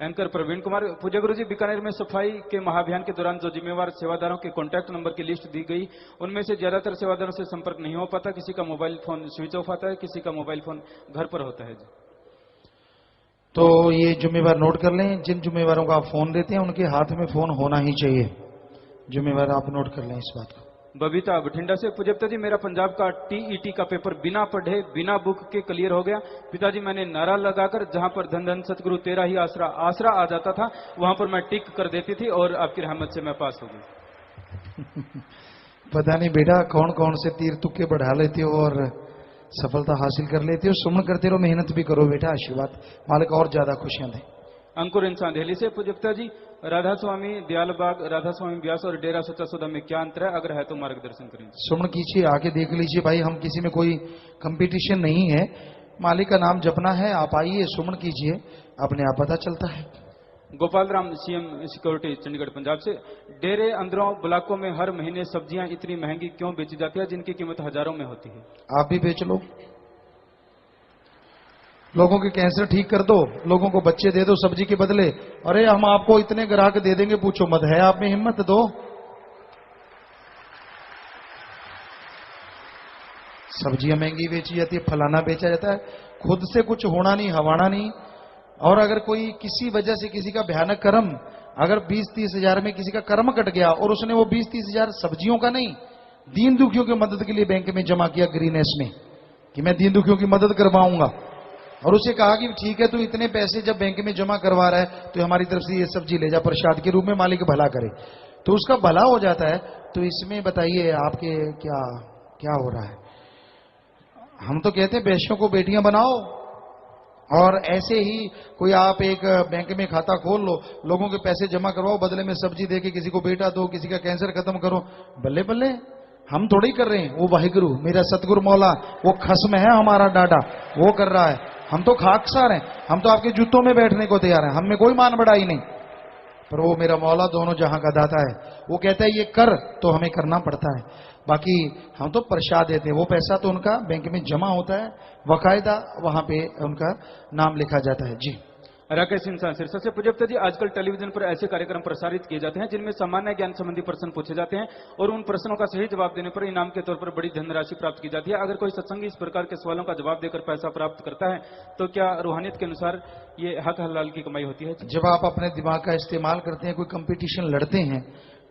एंकर प्रवीण कुमार, पूज्य गुरु जी बीकानेर में सफाई के महाअभियान के दौरान जो जिम्मेवार सेवादारों के कॉन्टैक्ट नंबर की लिस्ट दी गई, उनमें से ज्यादातर सेवादारों से संपर्क नहीं हो पाता। किसी का मोबाइल फोन स्विच ऑफ आता है, किसी का मोबाइल फोन घर पर होता है जी। तो ये जिम्मेवार नोट कर लें, जिन जिम्मेवारों को आप फोन देते हैं उनके हाथ में फोन होना ही चाहिए। जिम्मेवार आप नोट कर लें इस बात को। बबीता बठिंडा से, पूज्य पिताजी मेरा पंजाब का टीईटी का पेपर बिना पढ़े बिना बुक के क्लियर हो गया। पिताजी मैंने नारा लगाकर जहां पर धन धन सतगुरु तेरा ही आसरा आसरा आ जाता था, वहां पर मैं टिक कर देती थी और आपकी रहमत से मैं पास हो गई। पता नहीं बेटा कौन कौन से तीर तुक्के बढ़ा लेते हो और सफलता हासिल कर लेते हो। सुमन करते रहो, मेहनत भी करो बेटा, आशीर्वाद मालिक और ज्यादा खुशियां दे। अंकुर इंसान दिल्ली से, पूज्य पिताजी राधा स्वामी दयालबाग, राधा स्वामी व्यास और डेरा सच्चा सौदा में क्या अंतर है? अगर है तो मार्गदर्शन करें। सुमन कीजिए, आके देख लीजिए भाई, हम किसी में कोई कंपटीशन नहीं है, मालिक का नाम जपना है। आप आइए, सुमन कीजिए, अपने आप पता चलता है। गोपाल राम सीएम सिक्योरिटी चंडीगढ़ पंजाब से, डेरे अंदरों ब्लॉकों में हर महीने सब्जियां इतनी महंगी क्यों बेची जाती है जिनकी कीमत हजारों में होती है? आप भी बेच लो, लोगों के कैंसर ठीक कर दो, लोगों को बच्चे दे दो सब्जी के बदले। अरे हम आपको इतने ग्राहक दे देंगे, पूछो मत, है आप में हिम्मत दो। सब्जियां महंगी बेची जाती है, फलाना बेचा जाता है, खुद से कुछ होना नहीं, हवाना नहीं। और अगर कोई किसी वजह से किसी का भयानक कर्म, अगर 20-30 हजार में किसी का कर्म कट गया और उसने वो 20-30 हजार सब्जियों का नहीं, दीन दुखियों की मदद के लिए बैंक में जमा किया ग्रीनेस में कि मैं दीन दुखियों की मदद करवाऊंगा, और उसे कहा कि ठीक है तू इतने पैसे जब बैंक में जमा करवा रहा है तो हमारी तरफ से ये सब्जी ले जा प्रसाद के रूप में, मालिक भला करे, तो उसका भला हो जाता है। तो इसमें बताइए आपके क्या क्या हो रहा है? हम तो कहते हैं बेटियों को बेटियां बनाओ, और ऐसे ही कोई आप एक बैंक में खाता खोल लो, लोगों के पैसे जमा करवाओ, बदले में सब्जी दे के किसी को बेटा दो, किसी का कैंसर खत्म करो। बल्ले बल्ले, हम थोड़ी कर रहे हैं, वो वाहिगुरु मेरा सतगुरु मौला, वो खस्म है हमारा डाडा, वो कर रहा है। हम तो खाकसार हैं, हम तो आपके जूतों में बैठने को तैयार हैं, हम में कोई मान बढ़ाई नहीं। पर वो मेरा मौला दोनों जहां का दाता है, वो कहता है ये कर, तो हमें करना पड़ता है। बाकी हम तो प्रसाद देते हैं, वो पैसा तो उनका बैंक में जमा होता है, बाकायदा वहां पे उनका नाम लिखा जाता है। जी राकेश इंसान सिरसा से, पूज्य पिताजी आजकल टेलीविजन पर ऐसे कार्यक्रम प्रसारित किए जाते हैं जिनमें सामान्य ज्ञान संबंधी प्रश्न पूछे जाते हैं और उन प्रश्नों का सही जवाब देने पर इनाम के तौर पर बड़ी धनराशि प्राप्त की जाती है। अगर कोई सत्संगी इस प्रकार के सवालों का जवाब देकर पैसा प्राप्त करता है तो क्या रूहानियत के अनुसार ये हक हलाल की कमाई होती है? जब आप अपने दिमाग का इस्तेमाल करते हैं, कोई कंपटीशन लड़ते हैं,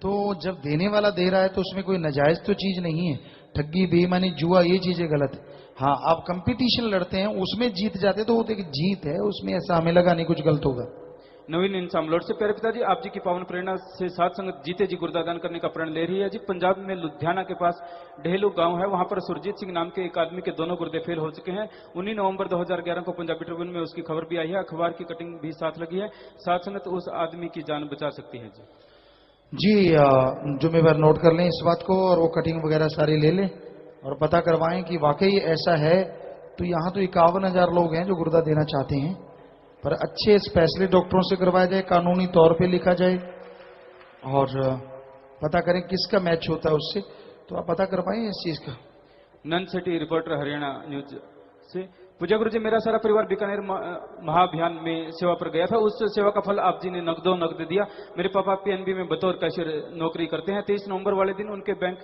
तो जब देने वाला दे रहा है तो उसमें कोई नाजायज तो चीज नहीं है। ठगी, बेईमानी, जुआ, ये चीजें गलत है। हाँ, आप कंपटीशन लड़ते हैं, उसमें जीत जाते तो वो तो एक जीत है, उसमें ऐसा हमें लगा नहीं कुछ गलत होगा। नवीन इंसान लोड से, प्यारे पिताजी आप जी की पावन प्रेरणा से साथ संगत जीते जी गुर्दादान करने का प्रण ले रही है जी। पंजाब में लुधियाना के पास ढेलू गांव है, वहां पर सुरजीत सिंह नाम के एक आदमी के दोनों गुर्दे फेल हो चुके हैं। 19 नवंबर 2011 को पंजाबी ट्रिब्यून में उसकी खबर भी आई है, अखबार की कटिंग भी साथ लगी है। साथ संगत उस आदमी की जान बचा सकती है जी। जिम्मेवार नोट कर लें इस बात को, और वो कटिंग वगैरह सारी ले लें और पता करवाएं कि वाकई ऐसा है। तो यहाँ तो 51,000 लोग हैं जो गुर्दा देना चाहते हैं, पर अच्छे स्पेशलिस्ट डॉक्टरों से करवाया जाए, कानूनी तौर पे लिखा जाए, और पता करें किसका मैच होता है उससे। तो आप पता करवाएं इस चीज का। नन सिटी रिपोर्टर हरियाणा न्यूज से, पूज्य गुरु जी, मेरा सारा परिवार बीकानेर महाअभियान में सेवा पर गया था। उस सेवा का फल आप जी ने नगदो नगद दिया। मेरे पापा पीएनबी में बतौर कैशियर नौकरी करते हैं। 23 नवंबर वाले दिन उनके बैंक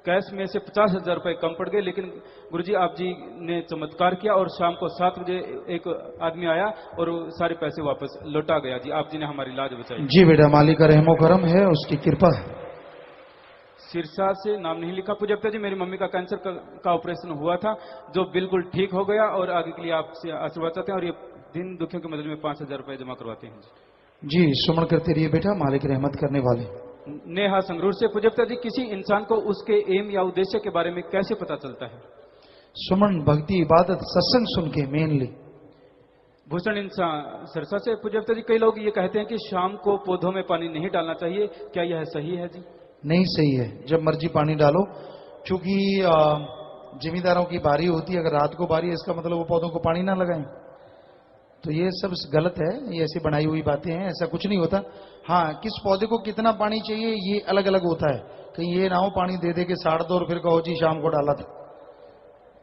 कैश में से 50,000 रुपए कम पड़ गए, लेकिन गुरुजी आप जी ने चमत्कार किया और शाम को 7 बजे एक आदमी आया और सारे पैसे वापस लौटा गया। जी आप जी ने हमारी लाज बचाई। जी बेटा, मालिक का रहमो करम है, उसकी कृपा है। सिरसा से नाम नहीं लिखा। पूजप्ता जी, मेरी मम्मी का कैंसर का ऑपरेशन हुआ था, जो बिल्कुल ठीक हो गया और आगे के लिए आपसे आशीर्वाद चाहते हैं और ये दिन दुखियों की मदद में 5,000 रुपए जमा करवाते हैं। जी सुमन करते रहिए बेटा, मालिक रहमत करने वाले। नेहा संगरूर से, पूजप्ता जी, किसी इंसान को उसके एम या उद्देश्य के बारे में कैसे पता चलता है? सुमन भक्ति इबादत सत्संग सुन के मेनली। भूषण इंसान सिरसा से, पूजप्ता जी, कई लोग ये कहते हैं कि शाम को पौधों में पानी नहीं डालना चाहिए, क्या यह सही है? जी नहीं सही है, जब मर्जी पानी डालो। क्योंकि जिम्मेदारों की बारी होती है, अगर रात को बारी है इसका मतलब वो पौधों को पानी ना लगाएं, तो ये सब गलत है। ये ऐसी बनाई हुई बातें हैं, ऐसा कुछ नहीं होता। हाँ, किस पौधे को कितना पानी चाहिए ये अलग अलग होता है। कहीं ये ना हो पानी दे दे के साड़ दो और फिर कहो जी शाम को डाला था।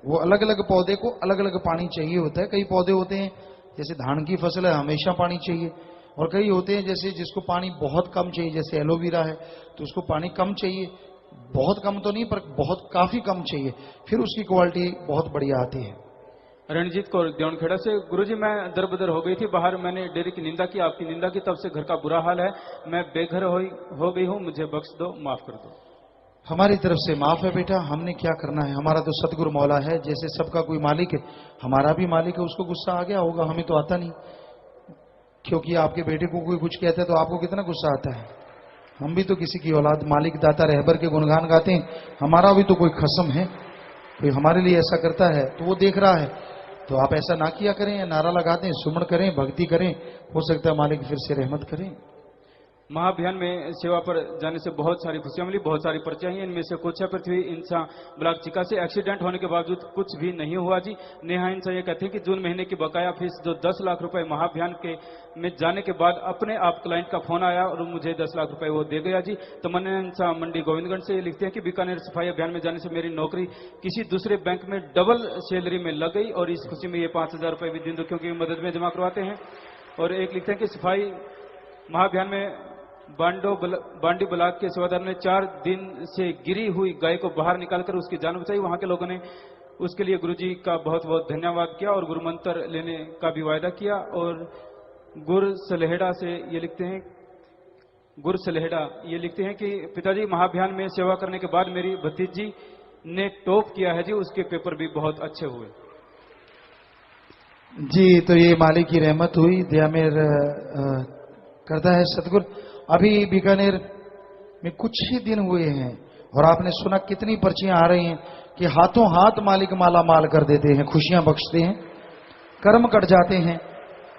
वो अलग अलग पौधे को अलग अलग पानी चाहिए होता है। कई पौधे होते हैं जैसे धान की फसल है, हमेशा पानी चाहिए, और कई होते हैं जैसे जिसको पानी बहुत कम चाहिए, जैसे एलोवेरा है तो उसको पानी कम चाहिए, बहुत कम तो नहीं पर बहुत काफी कम चाहिए, फिर उसकी क्वालिटी बहुत बढ़िया आती है। रणजीत कौर देवनखेड़ा से, गुरुजी मैं दर बदर हो गई थी बाहर, मैंने डेरी की निंदा की, आपकी निंदा की, तब से घर का बुरा हाल है, मैं बेघर हो गई हूँ, मुझे बख्श दो, माफ कर दो। हमारी तरफ से माफ है बेटा, हमने क्या करना है, हमारा तो सतगुरु मौला है। जैसे सबका कोई मालिक है, हमारा भी मालिक है, उसको गुस्सा आ गया होगा, हमें तो आता नहीं। क्योंकि आपके बेटे को कोई कुछ कहता है तो आपको कितना गुस्सा आता है। हम भी तो किसी की औलाद, मालिक दाता रहबर के गुणगान गाते हैं, हमारा भी तो कोई खसम है। कोई हमारे लिए ऐसा करता है तो वो देख रहा है, तो आप ऐसा ना किया करें, नारा लगा दें, सुमन करें, भक्ति करें, हो सकता है मालिक फिर से रहमत करें। महाअभियान में सेवा पर जाने से बहुत सारी खुशियां मिली, बहुत सारी पर्चियां हैं, इनमें से कुछ है पृथ्वी इंसा ब्लॉक चिका से, एक्सीडेंट होने के बावजूद कुछ भी नहीं हुआ। जी नेहा इंसा ये कहते हैं कि जून महीने की बकाया फीस जो 10 लाख रुपए महाअभियान के में जाने के बाद अपने आप क्लाइंट का फोन आया और मुझे 10 लाख रुपए वो दे गया। जी तमन्ना इंसा मंडी गोविंदगंज से लिखते हैं कि बीकानेर सफाई अभियान में जाने से मेरी नौकरी किसी दूसरे बैंक में डबल सैलरी में लग गई और इस खुशी में ये 5,000 रुपए भी दिन दुखियों की मदद में जमा करवाते हैं। और एक लिखते हैं कि सफाई महाअभियान में बांडी ब्लॉक के सेवादार ने 4 दिन से गिरी हुई गाय को बाहर निकालकर उसकी जान बचाई। वहां के लोगों ने उसके लिए गुरुजी का बहुत बहुत धन्यवाद किया और गुरु मंत्र लेने का भी वायदा किया। और गुरु सलेहड़ा से ये लिखते हैं कि पिताजी महाअभियान में सेवा करने के बाद मेरी भतीजी ने टॉप किया है जी, उसके पेपर भी बहुत अच्छे हुए। जी तो ये मालिक की रहमत हुई, दया में करता है सतगुरु। अभी बीकानेर में कुछ ही दिन हुए हैं और आपने सुना कितनी पर्चियां आ रही हैं कि हाथों हाथ मालिक माला माल कर देते हैं, खुशियां बख्शते हैं, कर्म कट जाते हैं।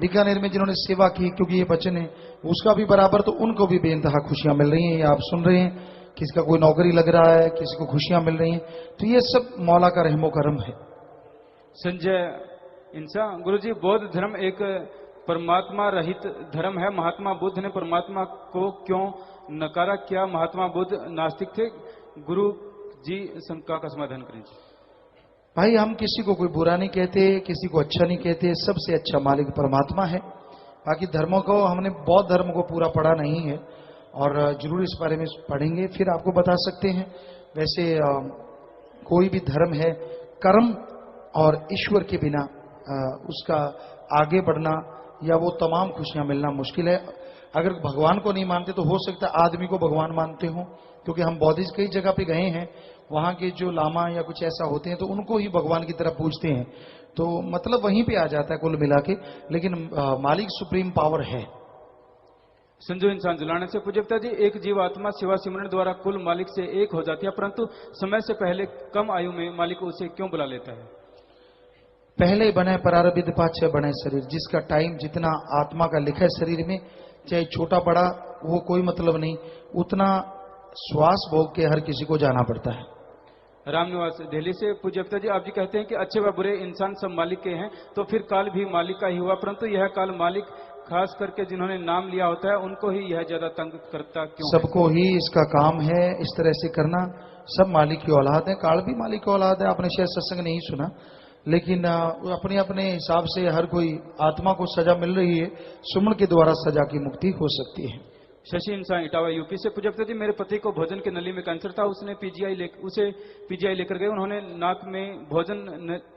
बीकानेर में जिन्होंने सेवा की, क्योंकि ये वचन है उसका भी बराबर, तो उनको भी बेइंतहा खुशियां मिल रही हैं। ये आप सुन रहे हैं, किसी का कोई नौकरी लग रहा है, किसी को खुशियां मिल रही हैं, तो ये सब मौला का रहमो करम है। संजय इंसा, गुरुजी बौद्ध धर्म एक परमात्मा रहित धर्म है, महात्मा बुद्ध ने परमात्मा को क्यों नकारा, क्या महात्मा बुद्ध नास्तिक थे? गुरु जी शंका का समाधान करें। भाई हम किसी को कोई बुरा नहीं कहते, किसी को अच्छा नहीं कहते, सबसे अच्छा मालिक परमात्मा है। बाकी धर्मों को हमने बौद्ध धर्म को पूरा पढ़ा नहीं है और जरूर इस बारे में पढ़ेंगे फिर आपको बता सकते हैं। वैसे कोई भी धर्म है, कर्म और ईश्वर के बिना उसका आगे बढ़ना या वो तमाम खुशियां मिलना मुश्किल है। अगर भगवान को नहीं मानते तो हो सकता है आदमी को भगवान मानते हो, क्योंकि हम बौद्धिस्ट कई जगह पे गए हैं, वहां के जो लामा या कुछ ऐसा होते हैं तो उनको ही भगवान की तरफ पूजते हैं, तो मतलब वहीं पे आ जाता है कुल मिला के। लेकिन मालिक सुप्रीम पावर है। संजू इंसान जुलाने से, पूज्यता जी एक जीव आत्मा सेवा सिमरन द्वारा कुल मालिक से एक हो जाती है, परंतु समय से पहले कम आयु में मालिक उसे क्यों बुला लेता है? पहले बने प्रारब्ध पाछे बने शरीर, जिसका टाइम जितना आत्मा का लिखा है शरीर में, चाहे छोटा बड़ा वो कोई मतलब नहीं, उतना श्वास भोग के हर किसी को जाना पड़ता है। रामनिवास दिल्ली से, पूज्यता जी आप जी कहते हैं कि अच्छे व बुरे इंसान सब मालिक के हैं, तो फिर काल भी मालिक का ही हुआ, परंतु यह काल मालिक खास करके जिन्होंने नाम लिया होता है उनको ही यह ज्यादा तंग करता क्यों? सबको ही इसका काम है इस तरह से करना, सब मालिक की औलाद है, काल भी मालिक की औलाद है। आपने शायद सत्संग नहीं सुना, लेकिन अपने अपने हिसाब से हर कोई आत्मा को सजा मिल रही है, सुमन के द्वारा सजा की मुक्ति हो सकती है। शशि इंसान इटावा यूपी से। पूज्य पिताजी, मेरे पति को भोजन की नली में कैंसर था, उसे पीजीआई लेकर गए। उन्होंने नाक में भोजन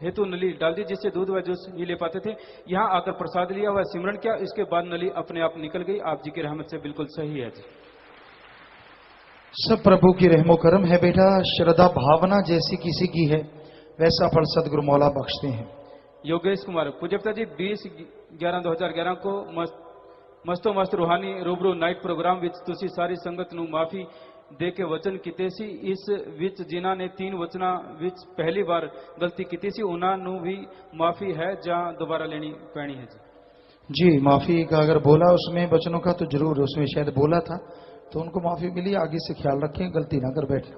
हेतु नली डाल दी, जिससे दूध व जूस ही ले पाते थे। यहाँ आकर प्रसाद लिया, वह सिमरन किया, इसके बाद नली अपने आप निकल गई। आप जी की रहमत से बिल्कुल सही है जी। सब प्रभु की रहमो करम है बेटा। श्रद्धा भावना जैसी किसी की है, वैसा फल सदगुरु मौला बख्शते हैं। योगेश कुमार। पूज्य पिताजी, 20/11/2011 को मस्तो मस्त रूहानी रूबरू नाइट प्रोग्राम विच तुसी सारी संगत नू माफी दे के वचन कीते सी। इस विच जिन्हां ने 3 वचना विच पहली बार गलती की सी, उन्हां नू भी माफी है या दोबारा लेनी पैनी है जी? जी, माफी का अगर बोला उसमें वचनों का तो जरूर उसमें शायद बोला था, तो उनको माफी मिली। आगे से ख्याल रखें, गलती ना कर बैठे।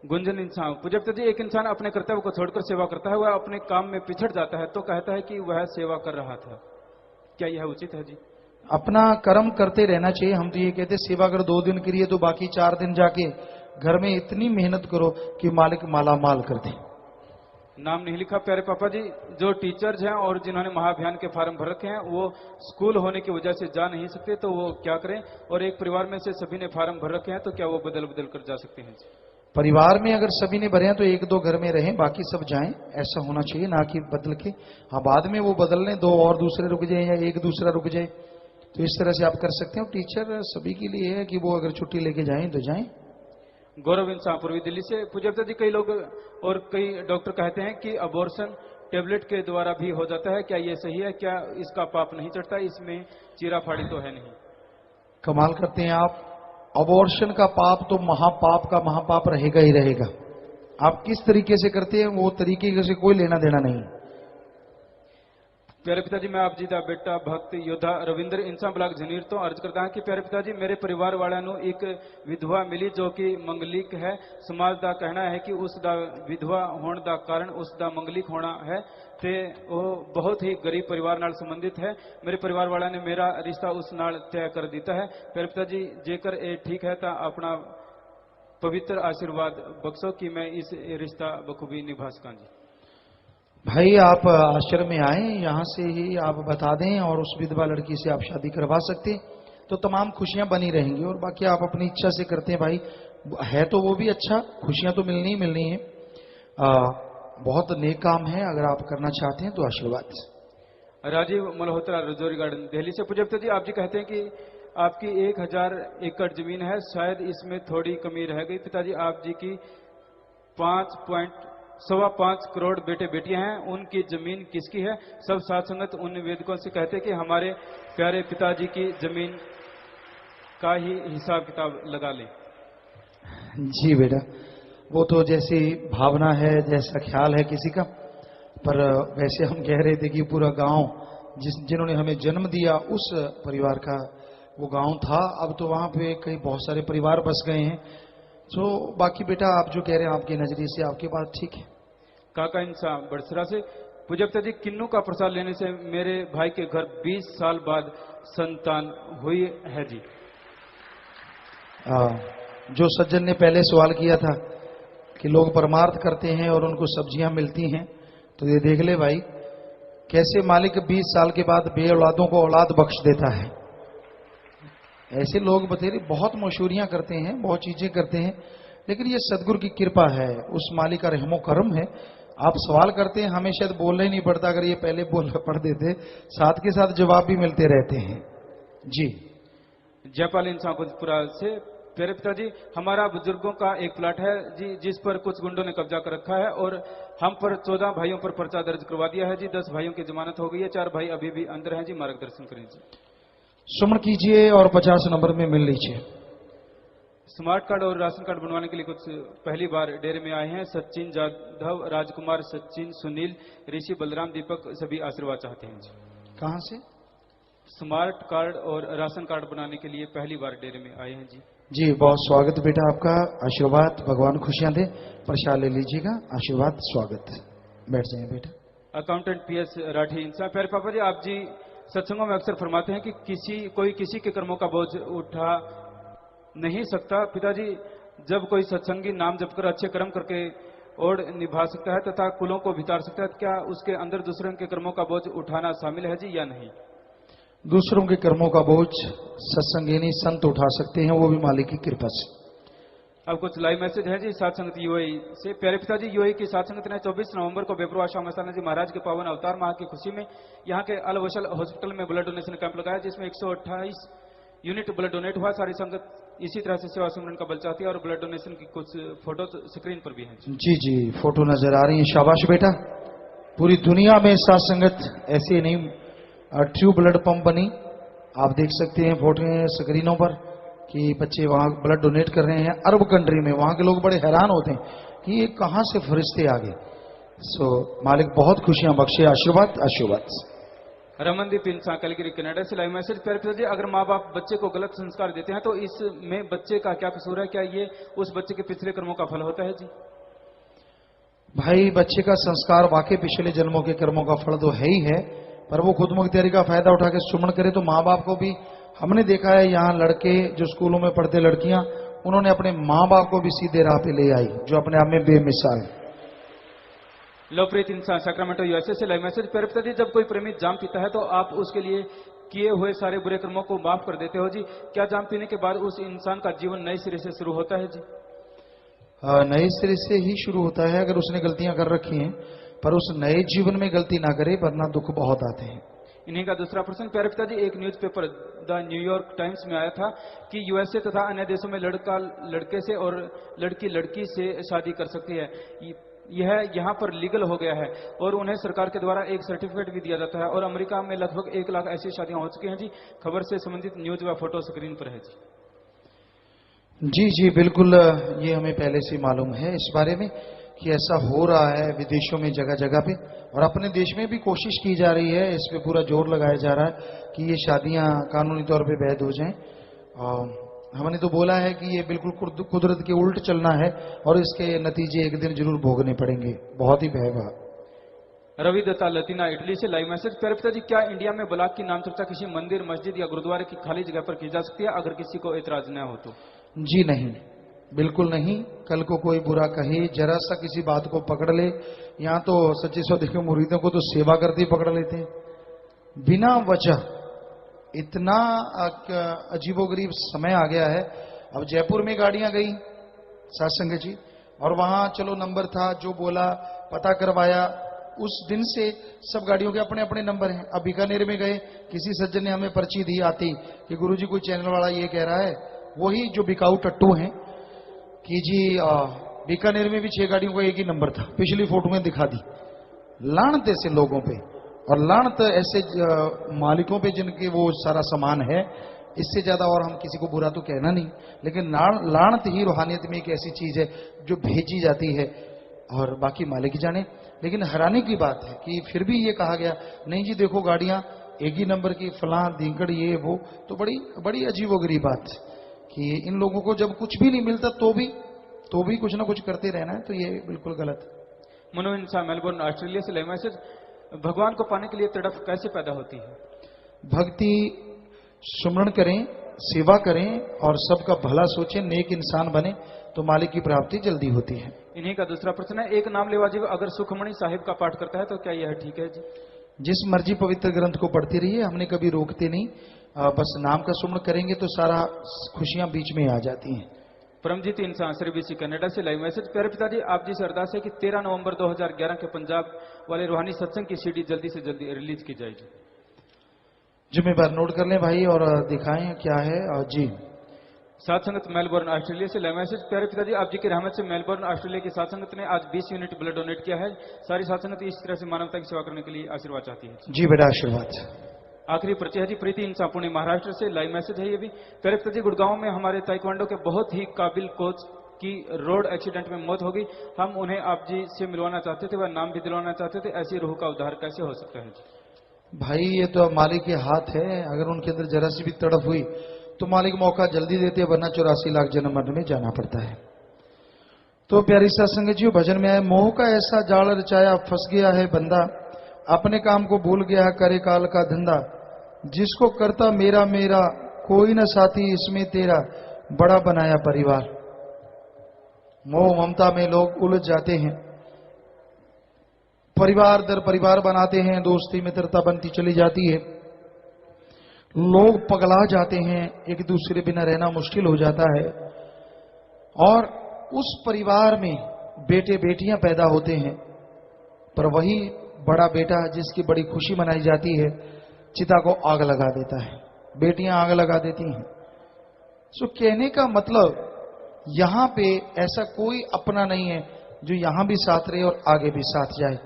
गुंजन इंसान। पूज्य पिताजी, एक इंसान अपने कर्तव्य को छोड़कर सेवा करता है, वह अपने काम में पिछड़ जाता है तो कहता है कि वह सेवा कर रहा था, क्या यह उचित है जी? अपना कर्म करते रहना चाहिए। हम तो ये कहते सेवा अगर 2 दिन करिए तो बाकी 4 दिन जाके घर में इतनी मेहनत करो कि मालिक माला माल कर दे। नाम नहीं लिखा प्यारे पापा जी। जो टीचर्स हैं और जिन्होंने महाअभियान के फार्म भर रखे हैं, वो स्कूल होने की वजह से जा नहीं सकते, तो वो क्या करें? और एक परिवार में से सभी ने फार्म भर रखे हैं, तो क्या वो बदल बदल कर जा सकते हैं? परिवार में अगर सभी ने भरे हैं तो 1-2 घर में रहें, बाकी सब जाएं। ऐसा होना चाहिए, ना कि बदल के। हाँ, बाद में वो बदल लें, 2 और दूसरे रुक जाए या 1 दूसरा रुक जाए, तो इस तरह से आप कर सकते हैं। और टीचर सभी के लिए है कि वो अगर छुट्टी लेके जाएं तो जाएं। गौरव इंसान पूर्वी दिल्ली से। पूज्य पिताजी, कई लोग और कई डॉक्टर कहते हैं कि अबॉर्शन टेबलेट के द्वारा भी हो जाता है, क्या ये सही है? क्या इसका पाप नहीं चढ़ता? इसमें चीरा फाड़ी तो है नहीं? कमाल करते हैं आप। अबॉर्शन का पाप तो महापाप का महापाप रहेगा ही रहेगा। आप किस तरीके से करते हैं वो तरीके से कोई लेना देना नहीं। प्यारे पिताजी, मैं आप जी का बेटा भक्त योद्धा रविंद्र इंसान ब्लॉक झनीर तो अर्ज करता है कि प्यारे पिताजी, मेरे परिवार वालों ਨੂੰ एक विधवा मिली जो कि मंगलिक है। समाज का कहना है कि उस दा विधवा होने का कारण उस दा मंगलिक होना है ते वो बहुत ही गरीब परिवार नाल संबंधित है। मेरे परिवार वालों ने मेरा रिश्ता उस नाल तय कर दिता है। प्यारे पिताजी, जेकर ये ठीक है तो अपना पवित्र आशीर्वाद बख्शो कि मैं इस रिश्ता बखूबी निभा सका जी। भाई, आप आश्रम में आए, यहाँ से ही आप बता दें और उस विधवा लड़की से आप शादी करवा सकते हैं, तो तमाम खुशियां बनी रहेंगी। और बाकी आप अपनी इच्छा से करते हैं भाई, है तो वो भी अच्छा, खुशियां तो मिलनी ही मिलनी है। बहुत नेक काम है, अगर आप करना चाहते हैं तो आशीर्वाद। राजीव मल्होत्रा, रजौरी गार्डन, दिल्ली से। पूज्य पिताजी, आप जी कहते हैं कि आपकी 1000 एकड़ जमीन है, शायद इसमें थोड़ी कमी रह गई। पिताजी, आप जी की 5.5 करोड़ बेटे बेटियां हैं, उनकी जमीन किसकी है? सब साथ संगत उन निवेदकों से कहते हैं कि हमारे प्यारे पिताजी की जमीन का ही हिसाब किताब लगा लें। जी बेटा, वो तो जैसी भावना है, जैसा ख्याल है किसी का, पर वैसे हम कह रहे थे कि पूरा गांव जिन्होंने हमें जन्म दिया उस परिवार का वो गांव था। अब तो वहां पे कई बहुत सारे परिवार बस गए हैं। तो बाकी बेटा, आप जो कह रहे हैं आपके नजरिए से आपकी बात ठीक है। काका इंसान बड़सरा से। पूज्य पिताजी, किन्नू का प्रसाद लेने से मेरे भाई के घर 20 साल बाद संतान हुई है जी। जो सज्जन ने पहले सवाल किया था कि लोग परमार्थ करते हैं और उनको सब्जियां मिलती हैं, तो ये देख ले भाई, कैसे मालिक 20 साल के बाद बे औलादों को औलाद बख्श देता है। ऐसे लोग बतेरे बहुत मशहूरियां करते हैं, बहुत चीजें करते हैं, लेकिन ये सदगुरु की कृपा है, उस मालिक का रहमो करम है। आप सवाल करते हैं, हमें शायद बोलना ही नहीं पड़ता, अगर ये पहले पढ़ देते, साथ के साथ जवाब भी मिलते रहते हैं जी। जयपाल इंसान कुंजपुरा से। प्यारे पिताजी, हमारा बुजुर्गों का एक प्लाट है जी, जिस पर कुछ गुंडों ने कब्जा कर रखा है और हम पर 14 भाइयों पर पर्चा दर्ज करवा दिया है जी। 10 भाइयों की जमानत हो गई है, 4 भाई अभी भी अंदर हैं जी। मार्गदर्शन करें जी। सुमन कीजिए और 50 नंबर में मिल लीजिए। स्मार्ट कार्ड और राशन कार्ड बनवाने के लिए कुछ पहली बार डेरे में आए हैं। सचिन जाधव, राजकुमार, सचिन, सुनील, ऋषि, बलराम, दीपक सभी आशीर्वाद चाहते हैं जी। कहां से? स्मार्ट कार्ड और राशन कार्ड बनाने के लिए पहली बार डेरे में आए हैं जी। जी, बहुत स्वागत बेटा आपका। आशीर्वाद, भगवान खुशियां दे। प्रसाद ले लीजिएगा, आशीर्वाद, स्वागत। बैठ जाइए बेटा। अकाउंटेंट PS राठी इंसान। प्यारे पापा जी, आप जी सत्संगों में अक्सर फरमाते हैं कि कोई किसी के कर्मों का बोझ उठा नहीं सकता। पिताजी, जब कोई सत्संगी नाम जप कर अच्छे कर्म करके ओढ़ निभा सकता है तथा कुलों को भितार सकता है, क्या उसके अंदर दूसरों के कर्मों का बोझ उठाना शामिल है जी या नहीं? दूसरों के कर्मों का बोझ सत्संगिनी संत उठा सकते हैं, वो भी मालिक की कृपा से। अब कुछ लाइव मैसेज है जी सात संगत यूएई से। प्यारे पिताजी, यूएई की सात संगत ने 24 नवंबर को बेपरवाह शाह मस्ताना जी महाराज के पावन अवतार माह की खुशी में यहाँ के अल वशल हॉस्पिटल में ब्लड डोनेशन कैंप लगाया, जिसमें 128 यूनिट ब्लड डोनेट हुआ। सारी संगत इसी तरह से सेवा सिमरन का बल चाहती है और ब्लड डोनेशन की कुछ फोटो स्क्रीन पर भी है। जी जी, फोटो नजर आ रही है। शाबाश बेटा, पूरी दुनिया में सात संगत ऐसे नहीं ट्रू ब्लड पंप बनी। आप देख सकते हैं फोटो स्क्रीनों पर कि बच्चे वहां ब्लड डोनेट कर रहे हैं। अरब कंट्री में वहां के लोग बड़े हैरान होते हैं कि ये कहां से फरिश्ते आ गए। सो मालिक बहुत खुशियां बख्शे। आशीर्वाद आशीर्वाद। रमनदीप इंसान कलगिरी कनाडा से लाइव मैसेज। प्यारे पिताजी, अगर माँ बाप बच्चे को गलत संस्कार देते हैं तो इसमें बच्चे का क्या कसूर है? क्या ये उस बच्चे के पिछले कर्मों का फल होता है जी? भाई, बच्चे का संस्कार वाकई पिछले जन्मों के कर्मों का फल तो है ही है, पर वो खुद मुख्तियारी का फायदा उठा के सुमन करे तो माँ बाप को भी हमने देखा है। यहाँ लड़के जो स्कूलों में पढ़ते, लड़कियां, उन्होंने अपने माँ बाप को भी सीधे राह पे ले आई, जो अपने आप में बेमिसाल। लोकप्रीत इंसान सैक्रामेंटो यूएसए से लाइव मैसेज। प्यारे पिताजी, जब कोई प्रेमी जाम पीता है तो आप उसके लिए किए हुए सारे बुरे कर्मों को माफ कर देते हो जी। क्या जाम पीने के बाद उस इंसान का जीवन नए सिरे से शुरू होता है जी? नए सिरे से ही शुरू होता है अगर उसने गलतियां कर रखी हैं, पर उस नए जीवन में गलती ना करे, वरना दुख बहुत आते हैं। इन्हीं का दूसरा प्रश्न। प्यारे पिताजी, एक न्यूज़पेपर द न्यूयॉर्क टाइम्स में आया था कि यूएसए तथा अन्य देशों में लड़का लड़के से और लड़की लड़की से शादी कर सकती है। यह यहाँ पर लीगल हो गया है और उन्हें सरकार के द्वारा एक सर्टिफिकेट भी दिया जाता है और अमेरिका में लगभग 1 लाख ऐसी शादियां हो चुकी हैं जी। खबर से संबंधित न्यूज व फोटो स्क्रीन पर है जी। जी जी बिल्कुल, ये हमें पहले से मालूम है इस बारे में कि ऐसा हो रहा है विदेशों में जगह जगह पे, और अपने देश में भी कोशिश की जा रही है, इस पे पूरा जोर लगाया जा रहा है कि ये शादियां कानूनी तौर पे वैध हो जाएं। और हमने तो बोला है कि ये बिल्कुल कुदरत के उल्ट चलना है और इसके नतीजे एक दिन जरूर भोगने पड़ेंगे। बहुत ही भयावह। रवि दत्ता लतीना इटली से लाइव मैसेज। प्यारे पिताजी, क्या इंडिया में बलाक की नाम चर्चा किसी मंदिर, मस्जिद या गुरुद्वारे की खाली जगह पर की जा सकती है अगर किसी को एतराज न हो तो? जी नहीं, बिल्कुल नहीं। कल को कोई बुरा कहे, जरा सा किसी बात को पकड़ ले, यहाँ तो सच्चे सौदे के मुरीदों को तो सेवा करते ही पकड़ लेते हैं बिना वजह। इतना अजीबोगरीब समय आ गया है। अब जयपुर में गाड़ियां गई सत्संग जी, और वहां चलो नंबर था, जो बोला पता करवाया, उस दिन से सब गाड़ियों के अपने अपने नंबर हैं। अब बीकानेर में गए, किसी सज्जन ने हमें पर्ची दी आती कि गुरुजी कोई चैनल वाला ये कह रहा है, वही जो बिकाऊ टट्टू हैं कि जी बीकानेर में भी 6 गाड़ियों का एक ही नंबर था। पिछली फोटो में दिखा दी। लानत ऐसे लोगों पे और लानत ऐसे मालिकों पे जिनके वो सारा सामान है। इससे ज्यादा और हम किसी को बुरा तो कहना नहीं, लेकिन लानत ही रूहानियत में एक ऐसी चीज है जो भेजी जाती है और बाकी मालिक जाने। लेकिन हैरानी की बात है कि फिर भी ये कहा गया नहीं जी देखो गाड़ियां एक ही नंबर की, फलां दींकड़ ये वो, तो बड़ी अजीबोगरीब बात कि इन लोगों को जब कुछ भी नहीं मिलता तो भी कुछ ना कुछ करते रहना है, तो ये बिल्कुल गलत है। मनो इंसान मेलबोर्न ऑस्ट्रेलिया से लाइव मैसेज। भगवान को पाने के लिए तड़प कैसे पैदा होती है? भक्ति, सुमरण करें, सेवा करें और सबका भला सोचें, नेक इंसान बने तो मालिक की प्राप्ति जल्दी होती है। इन्हीं का दूसरा प्रश्न है। एक नाम लेवा जीव अगर सुखमणि साहिब का पाठ करता है तो क्या यह ठीक है जी? जिस मर्जी पवित्र ग्रंथ को पढ़ती रहिए, हमने कभी रोकते नहीं। बस नाम का सुमरण करेंगे तो सारा खुशियां बीच में आ जाती हैं। परमजीत इंसान श्रीबीसी कनाडा से लाइव मैसेज। प्यारे पिताजी, आप जी से अरदास है कि 13 नवंबर 2011 के पंजाब वाले रूहानी सत्संग की सीडी जल्दी से जल्दी रिलीज की जाएगी। जिम्मेदार नोट कर लें भाई और दिखाएं क्या है। और जी सात संगत मेलबोर्न ऑस्ट्रेलिया से लाइव मैसेज। प्यारे पिताजी, आप जी की रहमत से मेलबोर्न ऑस्ट्रेलिया की सात संगत ने आज 20 यूनिट ब्लड डोनेट किया है। सारी सात संगत इस तरह से मानवता की सेवा करने के लिए आशीर्वाद चाहती है। जी बेटा आशीर्वाद। आखिरी पर्ची है जी प्रीति इंसान पुणे महाराष्ट्र से लाइव मैसेज है ये भी। प्यारे पिताजी, गुड़गांव में हमारे ताइक्वांडो के बहुत ही काबिल कोच की रोड एक्सीडेंट में मौत हो गई। हम उन्हें आप जी से मिलवाना चाहते थे, वह नाम भी दिलवाना चाहते थे। ऐसी रूह का उद्धार कैसे हो सकता है जी? भाई ये तो मालिक के हाथ है। अगर उनके अंदर जरा सी भी तड़प हुई तो मालिक मौका जल्दी देते, वरना 84 लाख जन्म मरने में जाना पड़ता है। तो प्यारी सत्संग जी, भजन में आए, मोह का ऐसा जाल रचाया फंस गया है बंदा, अपने काम को भूल गया करे काल का धंधा, जिसको करता मेरा मेरा कोई न साथी इसमें तेरा, बड़ा बनाया परिवार। मोह ममता में लोग उलझ जाते हैं परिवार दर परिवार बनाते हैं, दोस्ती मित्रता बनती चली जाती है, लोग पगला जाते हैं, एक दूसरे बिना रहना मुश्किल हो जाता है। और उस परिवार में बेटे बेटियां पैदा होते हैं, पर वही बड़ा बेटा जिसकी बड़ी खुशी मनाई जाती है चिता को आग लगा देता है, बेटियां आग लगा देती हैं। सो कहने का मतलब यहां पे ऐसा कोई अपना नहीं है जो यहां भी साथ रहे और आगे भी साथ जाए,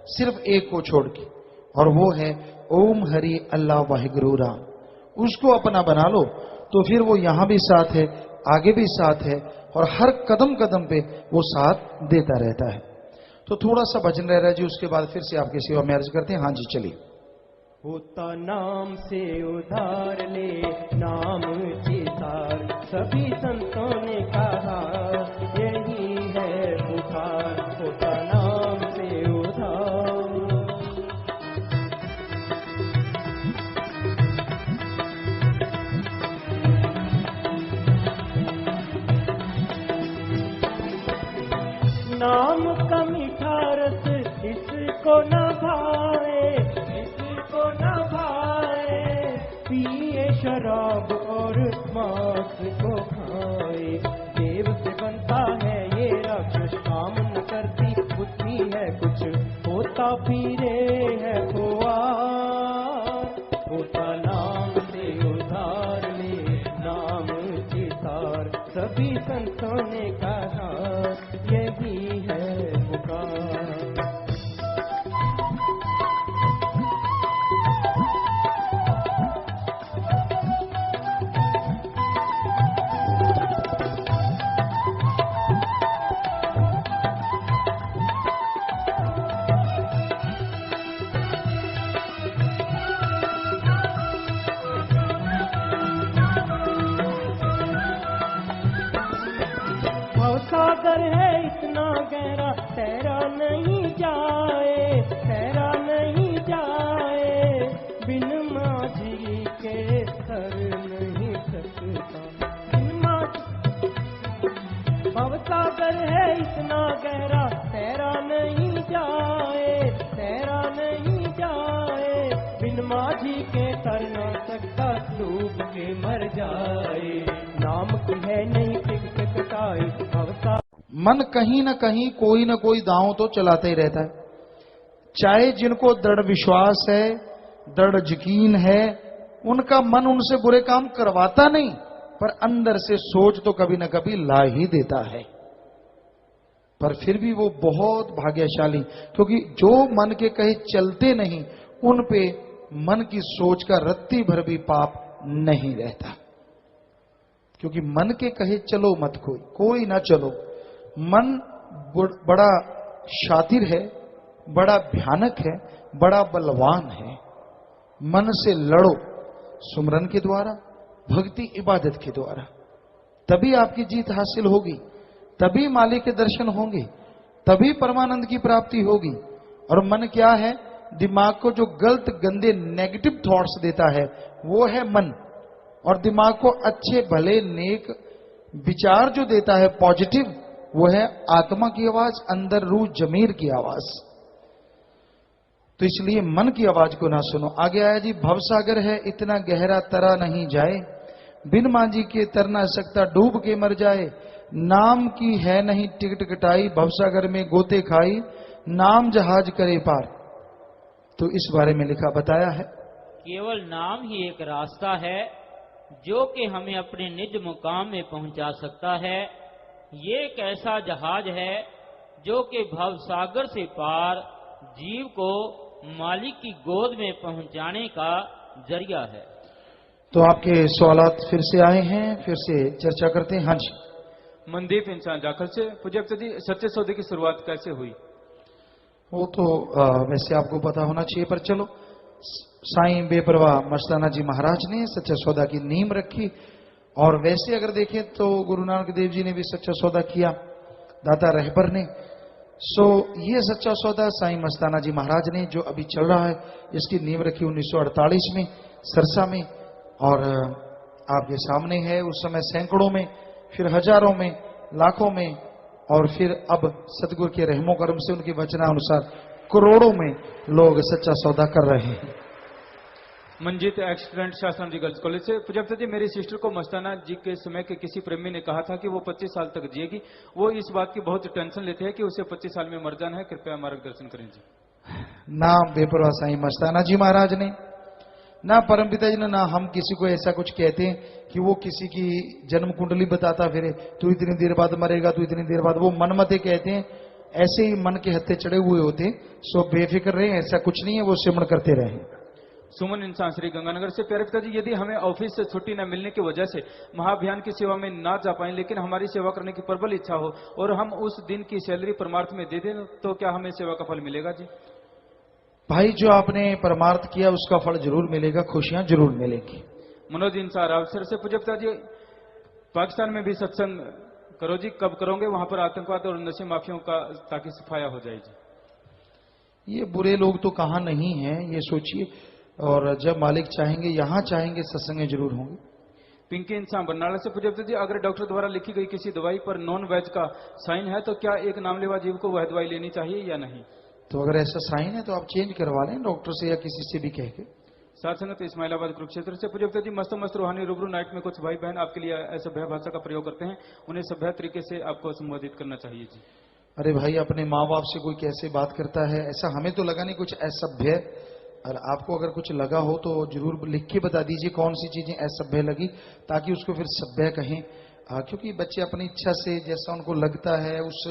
सिर्फ एक को छोड़ के, और वो है ओम हरि अल्लाह वाहिगुरु राम। उसको अपना बना लो तो फिर वो यहां भी साथ है, आगे भी साथ है, और हर कदम कदम पे वो साथ देता रहता है। तो थोड़ा सा भजन रह रहा है जी, उसके बाद फिर से आपकी सेवा में अर्ज करते हैं। हाँ जी चलिए। होता नाम से उधार ले नाम चितार, सभी संतों ने कहा यही है पुकार। होता नाम से उधार, नाम का मीठा रस इसको न भाए, इसको न भाए, पिए शराब और मांस को खाए। देव से बनता है ये राक्षस, काम न करती बुद्धि है कुछ, होता फिरे है खुआर। होता नाम से उधार ले नाम चितार, सभी संतों ने कहा यही है पुकार। सागर है इतना गहरा तैरा नहीं जाए, तैरा नहीं जाए, बिन माझी के सर नहीं सकता। भव सागर है इतना गहरा तैरा नहीं जाए, तैरा नहीं जाए, बिन माझी के तर न सकता, डूब के मर जाए। नाम की है नहीं टिक टिकटाई, मन कहीं ना कहीं कोई ना कोई दांव तो चलाता ही रहता है। चाहे जिनको दृढ़ विश्वास है, दृढ़ यकीन है, उनका मन उनसे बुरे काम करवाता नहीं, पर अंदर से सोच तो कभी ना कभी ला ही देता है। पर फिर भी वो बहुत भाग्यशाली, क्योंकि जो मन के कहे चलते नहीं, उन पे मन की सोच का रत्ती भर भी पाप नहीं रहता। क्योंकि मन के कहे चलो मत कोई ना चलो। मन बड़ा शातिर है, बड़ा भयानक है, बड़ा बलवान है। मन से लड़ो सुमरन के द्वारा, भक्ति इबादत के द्वारा, तभी आपकी जीत हासिल होगी, तभी मालिक के दर्शन होंगे, तभी परमानंद की प्राप्ति होगी। और मन क्या है? दिमाग को जो गलत गंदे नेगेटिव थॉट्स देता है वो है मन, और दिमाग को अच्छे भले नेक विचार जो देता है पॉजिटिव, वो है आत्मा की आवाज, अंदर रूह जमीर की आवाज। तो इसलिए मन की आवाज को ना सुनो। आगे आया जी, भवसागर है इतना गहरा तरा नहीं जाए, बिन मांझी के तर ना सकता, डूब के मर जाए। नाम की है नहीं टिकट कटाई, भवसागर में गोते खाई, नाम जहाज करे पार। तो इस बारे में लिखा बताया है, केवल नाम ही एक रास्ता है जो कि हमें अपने निज मुकाम में पहुंचा सकता है। ये एक ऐसा जहाज है जो कि भवसागर से पार जीव को मालिक की गोद में पहुंचाने का जरिया है। तो आपके सवालात फिर से आए हैं, फिर से चर्चा करते हैं। हाँ जी। मनदीप इंसान जाखल से, पूज्य जी सच्चे सौदे की शुरुआत कैसे हुई? वो तो वैसे आपको पता होना चाहिए, पर चलो, साईं बेपरवाह मस्ताना जी महाराज ने सच्चा सौदा की नींव रखी। और वैसे अगर देखें तो गुरु नानक देव जी ने भी सच्चा सौदा किया, दाता रहबर ने। सो ये सच्चा सौदा साईं मस्ताना जी महाराज ने जो अभी चल रहा है, इसकी नींव रखी 1948 में सरसा में, और आपके सामने है। उस समय सैकड़ों में, फिर हजारों में, लाखों में, और फिर अब सतगुरु के रहमो करम से उनके वचनानुसार करोड़ों में लोग सच्चा सौदा कर रहे हैं। मंजीत एक्सीडेंट शास्त्रम जी गर्ल्स कॉलेज से। पूज्यता जी, मेरी सिस्टर को मस्ताना जी के समय के किसी प्रेमी ने कहा था कि वो 25 साल तक जिएगी। वो इस बात की बहुत टेंशन लेते हैं कि उसे 25 साल में मर जाना है। कृपया मार्गदर्शन करें जी। नाम बेपरवाह साईं मस्ताना जी महाराज ने, ना परमपिता जी ने, ना हम किसी को ऐसा कुछ कहते हैं कि वो किसी की जन्म कुंडली बताता फिरे, तू इतनी देर बाद मरेगा, तू इतनी देर बाद। वो मनमते कहते हैं, ऐसे ही मन के हत्थे चढ़े हुए होते हैं। सो बेफिक्र रहे, ऐसा कुछ नहीं है, वो सिमरण करते रहे। सुमन इंसान श्री गंगानगर से। प्यारे पिताजी, यदि हमें ऑफिस से छुट्टी न मिलने की वजह से महाअभियान की सेवा में ना जा पाए, लेकिन हमारी सेवा करने की प्रबल इच्छा हो और हम उस दिन की सैलरी परमार्थ में दे दें, तो क्या हमें सेवा का फल मिलेगा जी? भाई, जो आपने परमार्थ किया उसका फल जरूर मिलेगा, खुशियां जरूर मिलेंगी। मनोज इंसार अवसर से। पूज्य पिताजी, पाकिस्तान में भी सत्संग करो जी, कब करोगे? वहां पर आतंकवाद और नशे माफियों का ताकि सफाया हो जाए जी। ये बुरे लोग तो कहां नहीं है, ये सोचिए। और जब मालिक चाहेंगे, यहां चाहेंगे, सत्संग जरूर होंगे। पिंकी इंसान बरनाला से। पूज्य पिताजी, अगर डॉक्टर द्वारा लिखी गई किसी दवाई पर नॉन वेज का साइन है, तो क्या एक नामलेवा जीव को वह दवाई लेनी चाहिए या नहीं? तो अगर ऐसा साइन है तो आप चेंज करवा लें डॉक्टर से या किसी से भी कह के। साथ संगत इस्माइलाबाद कुरुक्षेत्र से। पूज्य पिताजी, मस्त मस्त रूहानी रूबरू नाइट में कुछ भाई बहन आपके लिए असभ्य भाषा का प्रयोग करते हैं, उन्हें सभ्य तरीके से आपको संबोधित करना चाहिए जी। अरे भाई, अपने माँ बाप से कोई कैसे बात करता है, ऐसा हमें तो लगा नहीं कुछ असभ्य। और आपको अगर कुछ लगा हो तो जरूर लिख के बता दीजिए कौन सी चीजें असभ्य लगी, ताकि उसको फिर सभ्य कहें। क्योंकि बच्चे अपनी इच्छा से जैसा उनको लगता है उस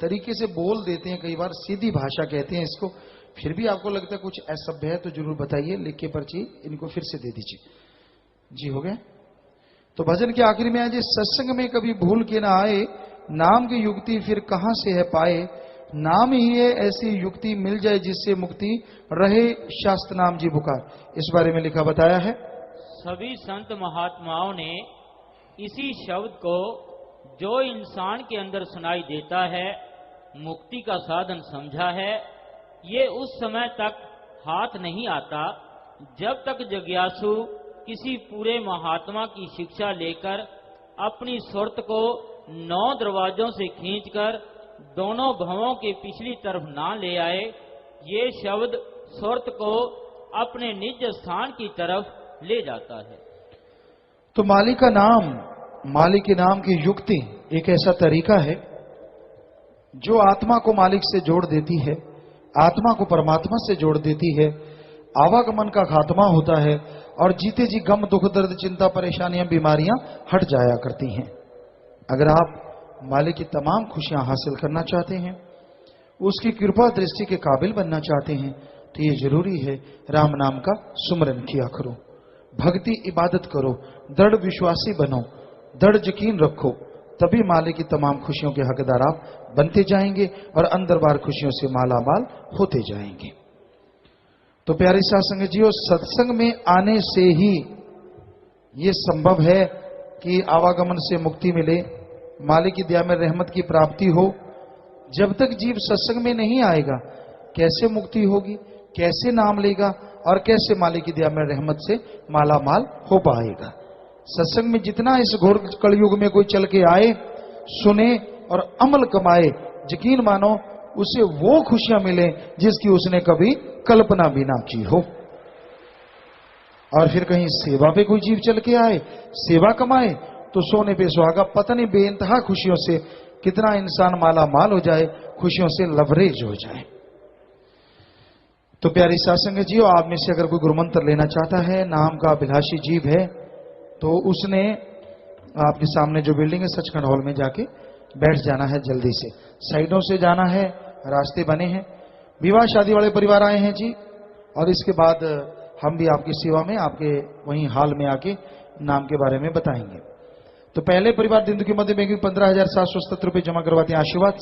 तरीके से बोल देते हैं, कई बार सीधी भाषा कहते हैं इसको। फिर भी आपको लगता है कुछ असभ्य है तो जरूर बताइए, लिख के पर्ची इनको फिर से दे दीजिए जी। हो गया? तो भजन के आखिरी में आज, सत्संग में कभी भूल के ना आए, नाम की युक्ति फिर कहां से है पाए। नाम ही है ऐसी युक्ति मिल जाए जिससे मुक्ति रहे, शास्त्र नाम जी पुकार। इस बारे में लिखा बताया है। सभी संत महात्माओं ने इसी शब्द को जो इंसान के अंदर सुनाई देता है मुक्ति का साधन समझा है। ये उस समय तक हाथ नहीं आता जब तक जिज्ञासु किसी पूरे महात्मा की शिक्षा लेकर अपनी सुरत को 9 दरवाजों से खींचकर दोनों भवों के पिछली तरफ ना ले आए। ये शब्द सुरत को अपने निज स्थान की तरफ ले जाता है। तो मालिक का नाम, मालिक के नाम की युक्ति एक ऐसा तरीका है जो आत्मा को मालिक से जोड़ देती है, आत्मा को परमात्मा से जोड़ देती है, आवागमन का खात्मा होता है और जीते जी गम, दुख, दर्द, चिंता, परेशानियां, बीमारियां हट जाया करती हैं। अगर आप मालिक की तमाम खुशियां हासिल करना चाहते हैं, उसकी कृपा दृष्टि के काबिल बनना चाहते हैं, तो ये जरूरी है राम नाम का सुमरन किया करो, भक्ति इबादत करो, दृढ़ विश्वासी बनो, दृढ़ यकीन रखो, तभी मालिक की तमाम खुशियों के हकदार आप बनते जाएंगे और अंदर बाहर खुशियों से मालामाल होते जाएंगे। तो प्यारे साथ संगत जीओ, सत्संग में आने से ही ये संभव है कि आवागमन से मुक्ति मिले, मालिक की दया में रहमत की प्राप्ति हो। जब तक जीव सत्संग में नहीं आएगा, कैसे मुक्ति होगी, कैसे नाम लेगा और कैसे मालिक की दया में रहमत से मालामाल हो पाएगा। सत्संग में जितना इस घोर कलयुग में कोई चल के आए, सुने और अमल कमाए, यकीन मानो उसे वो खुशियां मिले जिसकी उसने कभी कल्पना भी ना की हो। और फिर कहीं सेवा पे कोई जीव चल के आए, सेवा कमाए, तो सोने पे सुहागा, पता नहीं बेइंतहा खुशियों से कितना इंसान माला माल हो जाए, खुशियों से लवरेज हो जाए। तो प्यारी साथ संगत जीओ, आप में से अगर कोई गुरुमंत्र लेना चाहता है, नाम का अभिलाषी जीव है, तो उसने आपके सामने जो बिल्डिंग है सचखंड हॉल में जाके बैठ जाना है। जल्दी से साइडों से जाना है, रास्ते बने हैं। विवाह शादी वाले परिवार आए हैं जी, और इसके बाद हम भी आपकी सेवा में आपके वहीं हाल में आके नाम के बारे में बताएंगे। तो पहले परिवार दिंदु की मध्य में 15,770 रुपये जमा करवाते हैं आशीर्वाद।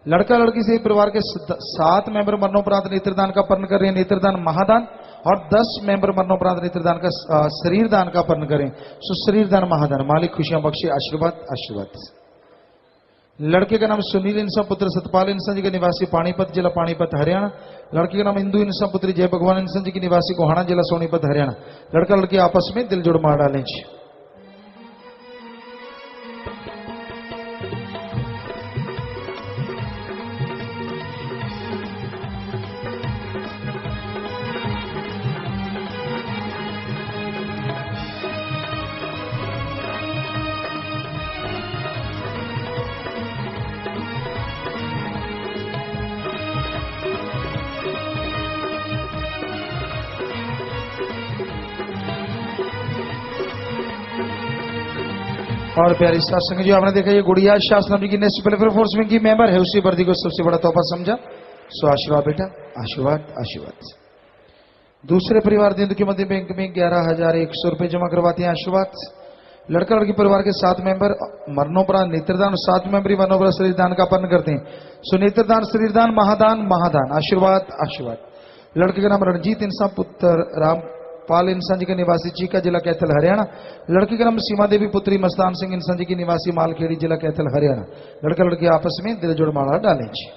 लड़का लड़की से परिवार के 7 मेंबर मरणोपरांत नेत्रदान का पर्ण करें, नेत्रदान महादान, और 10 मेंबर मरणोपरांत नेत्रदान का शरीर दान का पर्ण करें। सो शरीर दान महादान, मालिक खुशियां बख्शे, आशीर्वाद आशीर्वाद। लड़के का नाम सुनील इंसान पुत्र सतपाल इंसान जी के निवासी पानीपत जिला पानीपत हरियाणा। लड़के का नाम इंदु इंसान पुत्री जय भगवान इंसान जी की निवासी गोहाना जिला सोनीपत हरियाणा। लड़का लड़की आपस में दिल जोड़ मार डालें। और प्यारी साथ संग जो आपने देखा ये गुड़िया शास्त्रम जी की नेक्स्ट वेलफेयर फोर्स में की मेंबर है, उसी वर्दी को सबसे बड़ा तोहफा समझा। सो आशीर्वाद बेटा, आशीर्वाद आशीर्वाद। दूसरे परिवार दिन के मध्य बैंक में 11,100 रुपए जमा करवाते हैं, आशीर्वाद। लड़का लड़की परिवार के 7 मेंबर मरणोपरांत नेत्रदान, 7 मेंबर ही मरणोपरांत शरीरदान का पालन करते हैं। सो नेत्रदान, शरीरदान, महादान, महादान, आशीर्वाद आशीर्वाद। लड़के का नाम रणजीत इंसान पुत्र रामपाल इंसान जी का निवासी चीका जिला कैथल हरियाणा। लड़की का नाम सीमा देवी पुत्री मस्तान सिंह इंसान जी की निवासी मालखेड़ी जिला कैथल हरियाणा। लड़का लड़की आपस में दिल जोड़ माला डालें जी।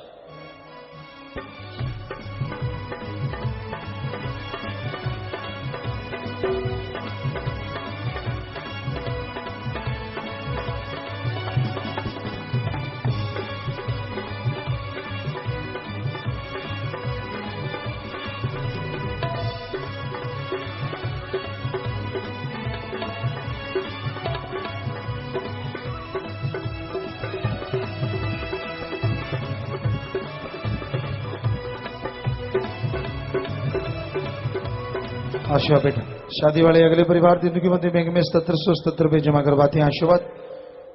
आशीर्वाद बेटा। शादी वाले अगले परिवार दिन की मध्य बैंक में 1777 रुपए जमा करवाते हैं, आशीर्वाद।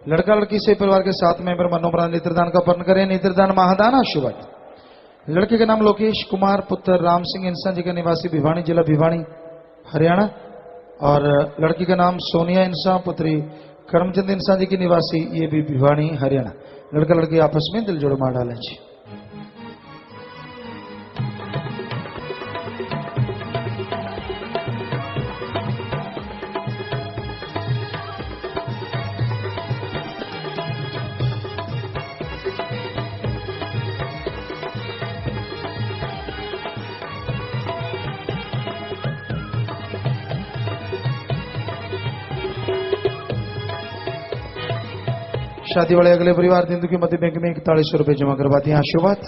लड़का लड़की से परिवार के 7 मेंबर मनोपरांत नेत्रदान का पालन करें, नेत्रदान महादान, आशीर्वाद। लड़के का नाम लोकेश कुमार पुत्र राम सिंह इंसान जी का निवासी भिवानी जिला भिवानी हरियाणा। और लड़की का नाम सोनिया इंसान पुत्री करमचंद इंसान जी की निवासी ये भी भिवानी हरियाणा। लड़का लड़की आपस में दिल जोड़ मार डालें जी। शादी वाले अगले परिवार दिन की मध्य बैंक में 4100 रुपए जमा करवाते हैं, आशीर्वाद।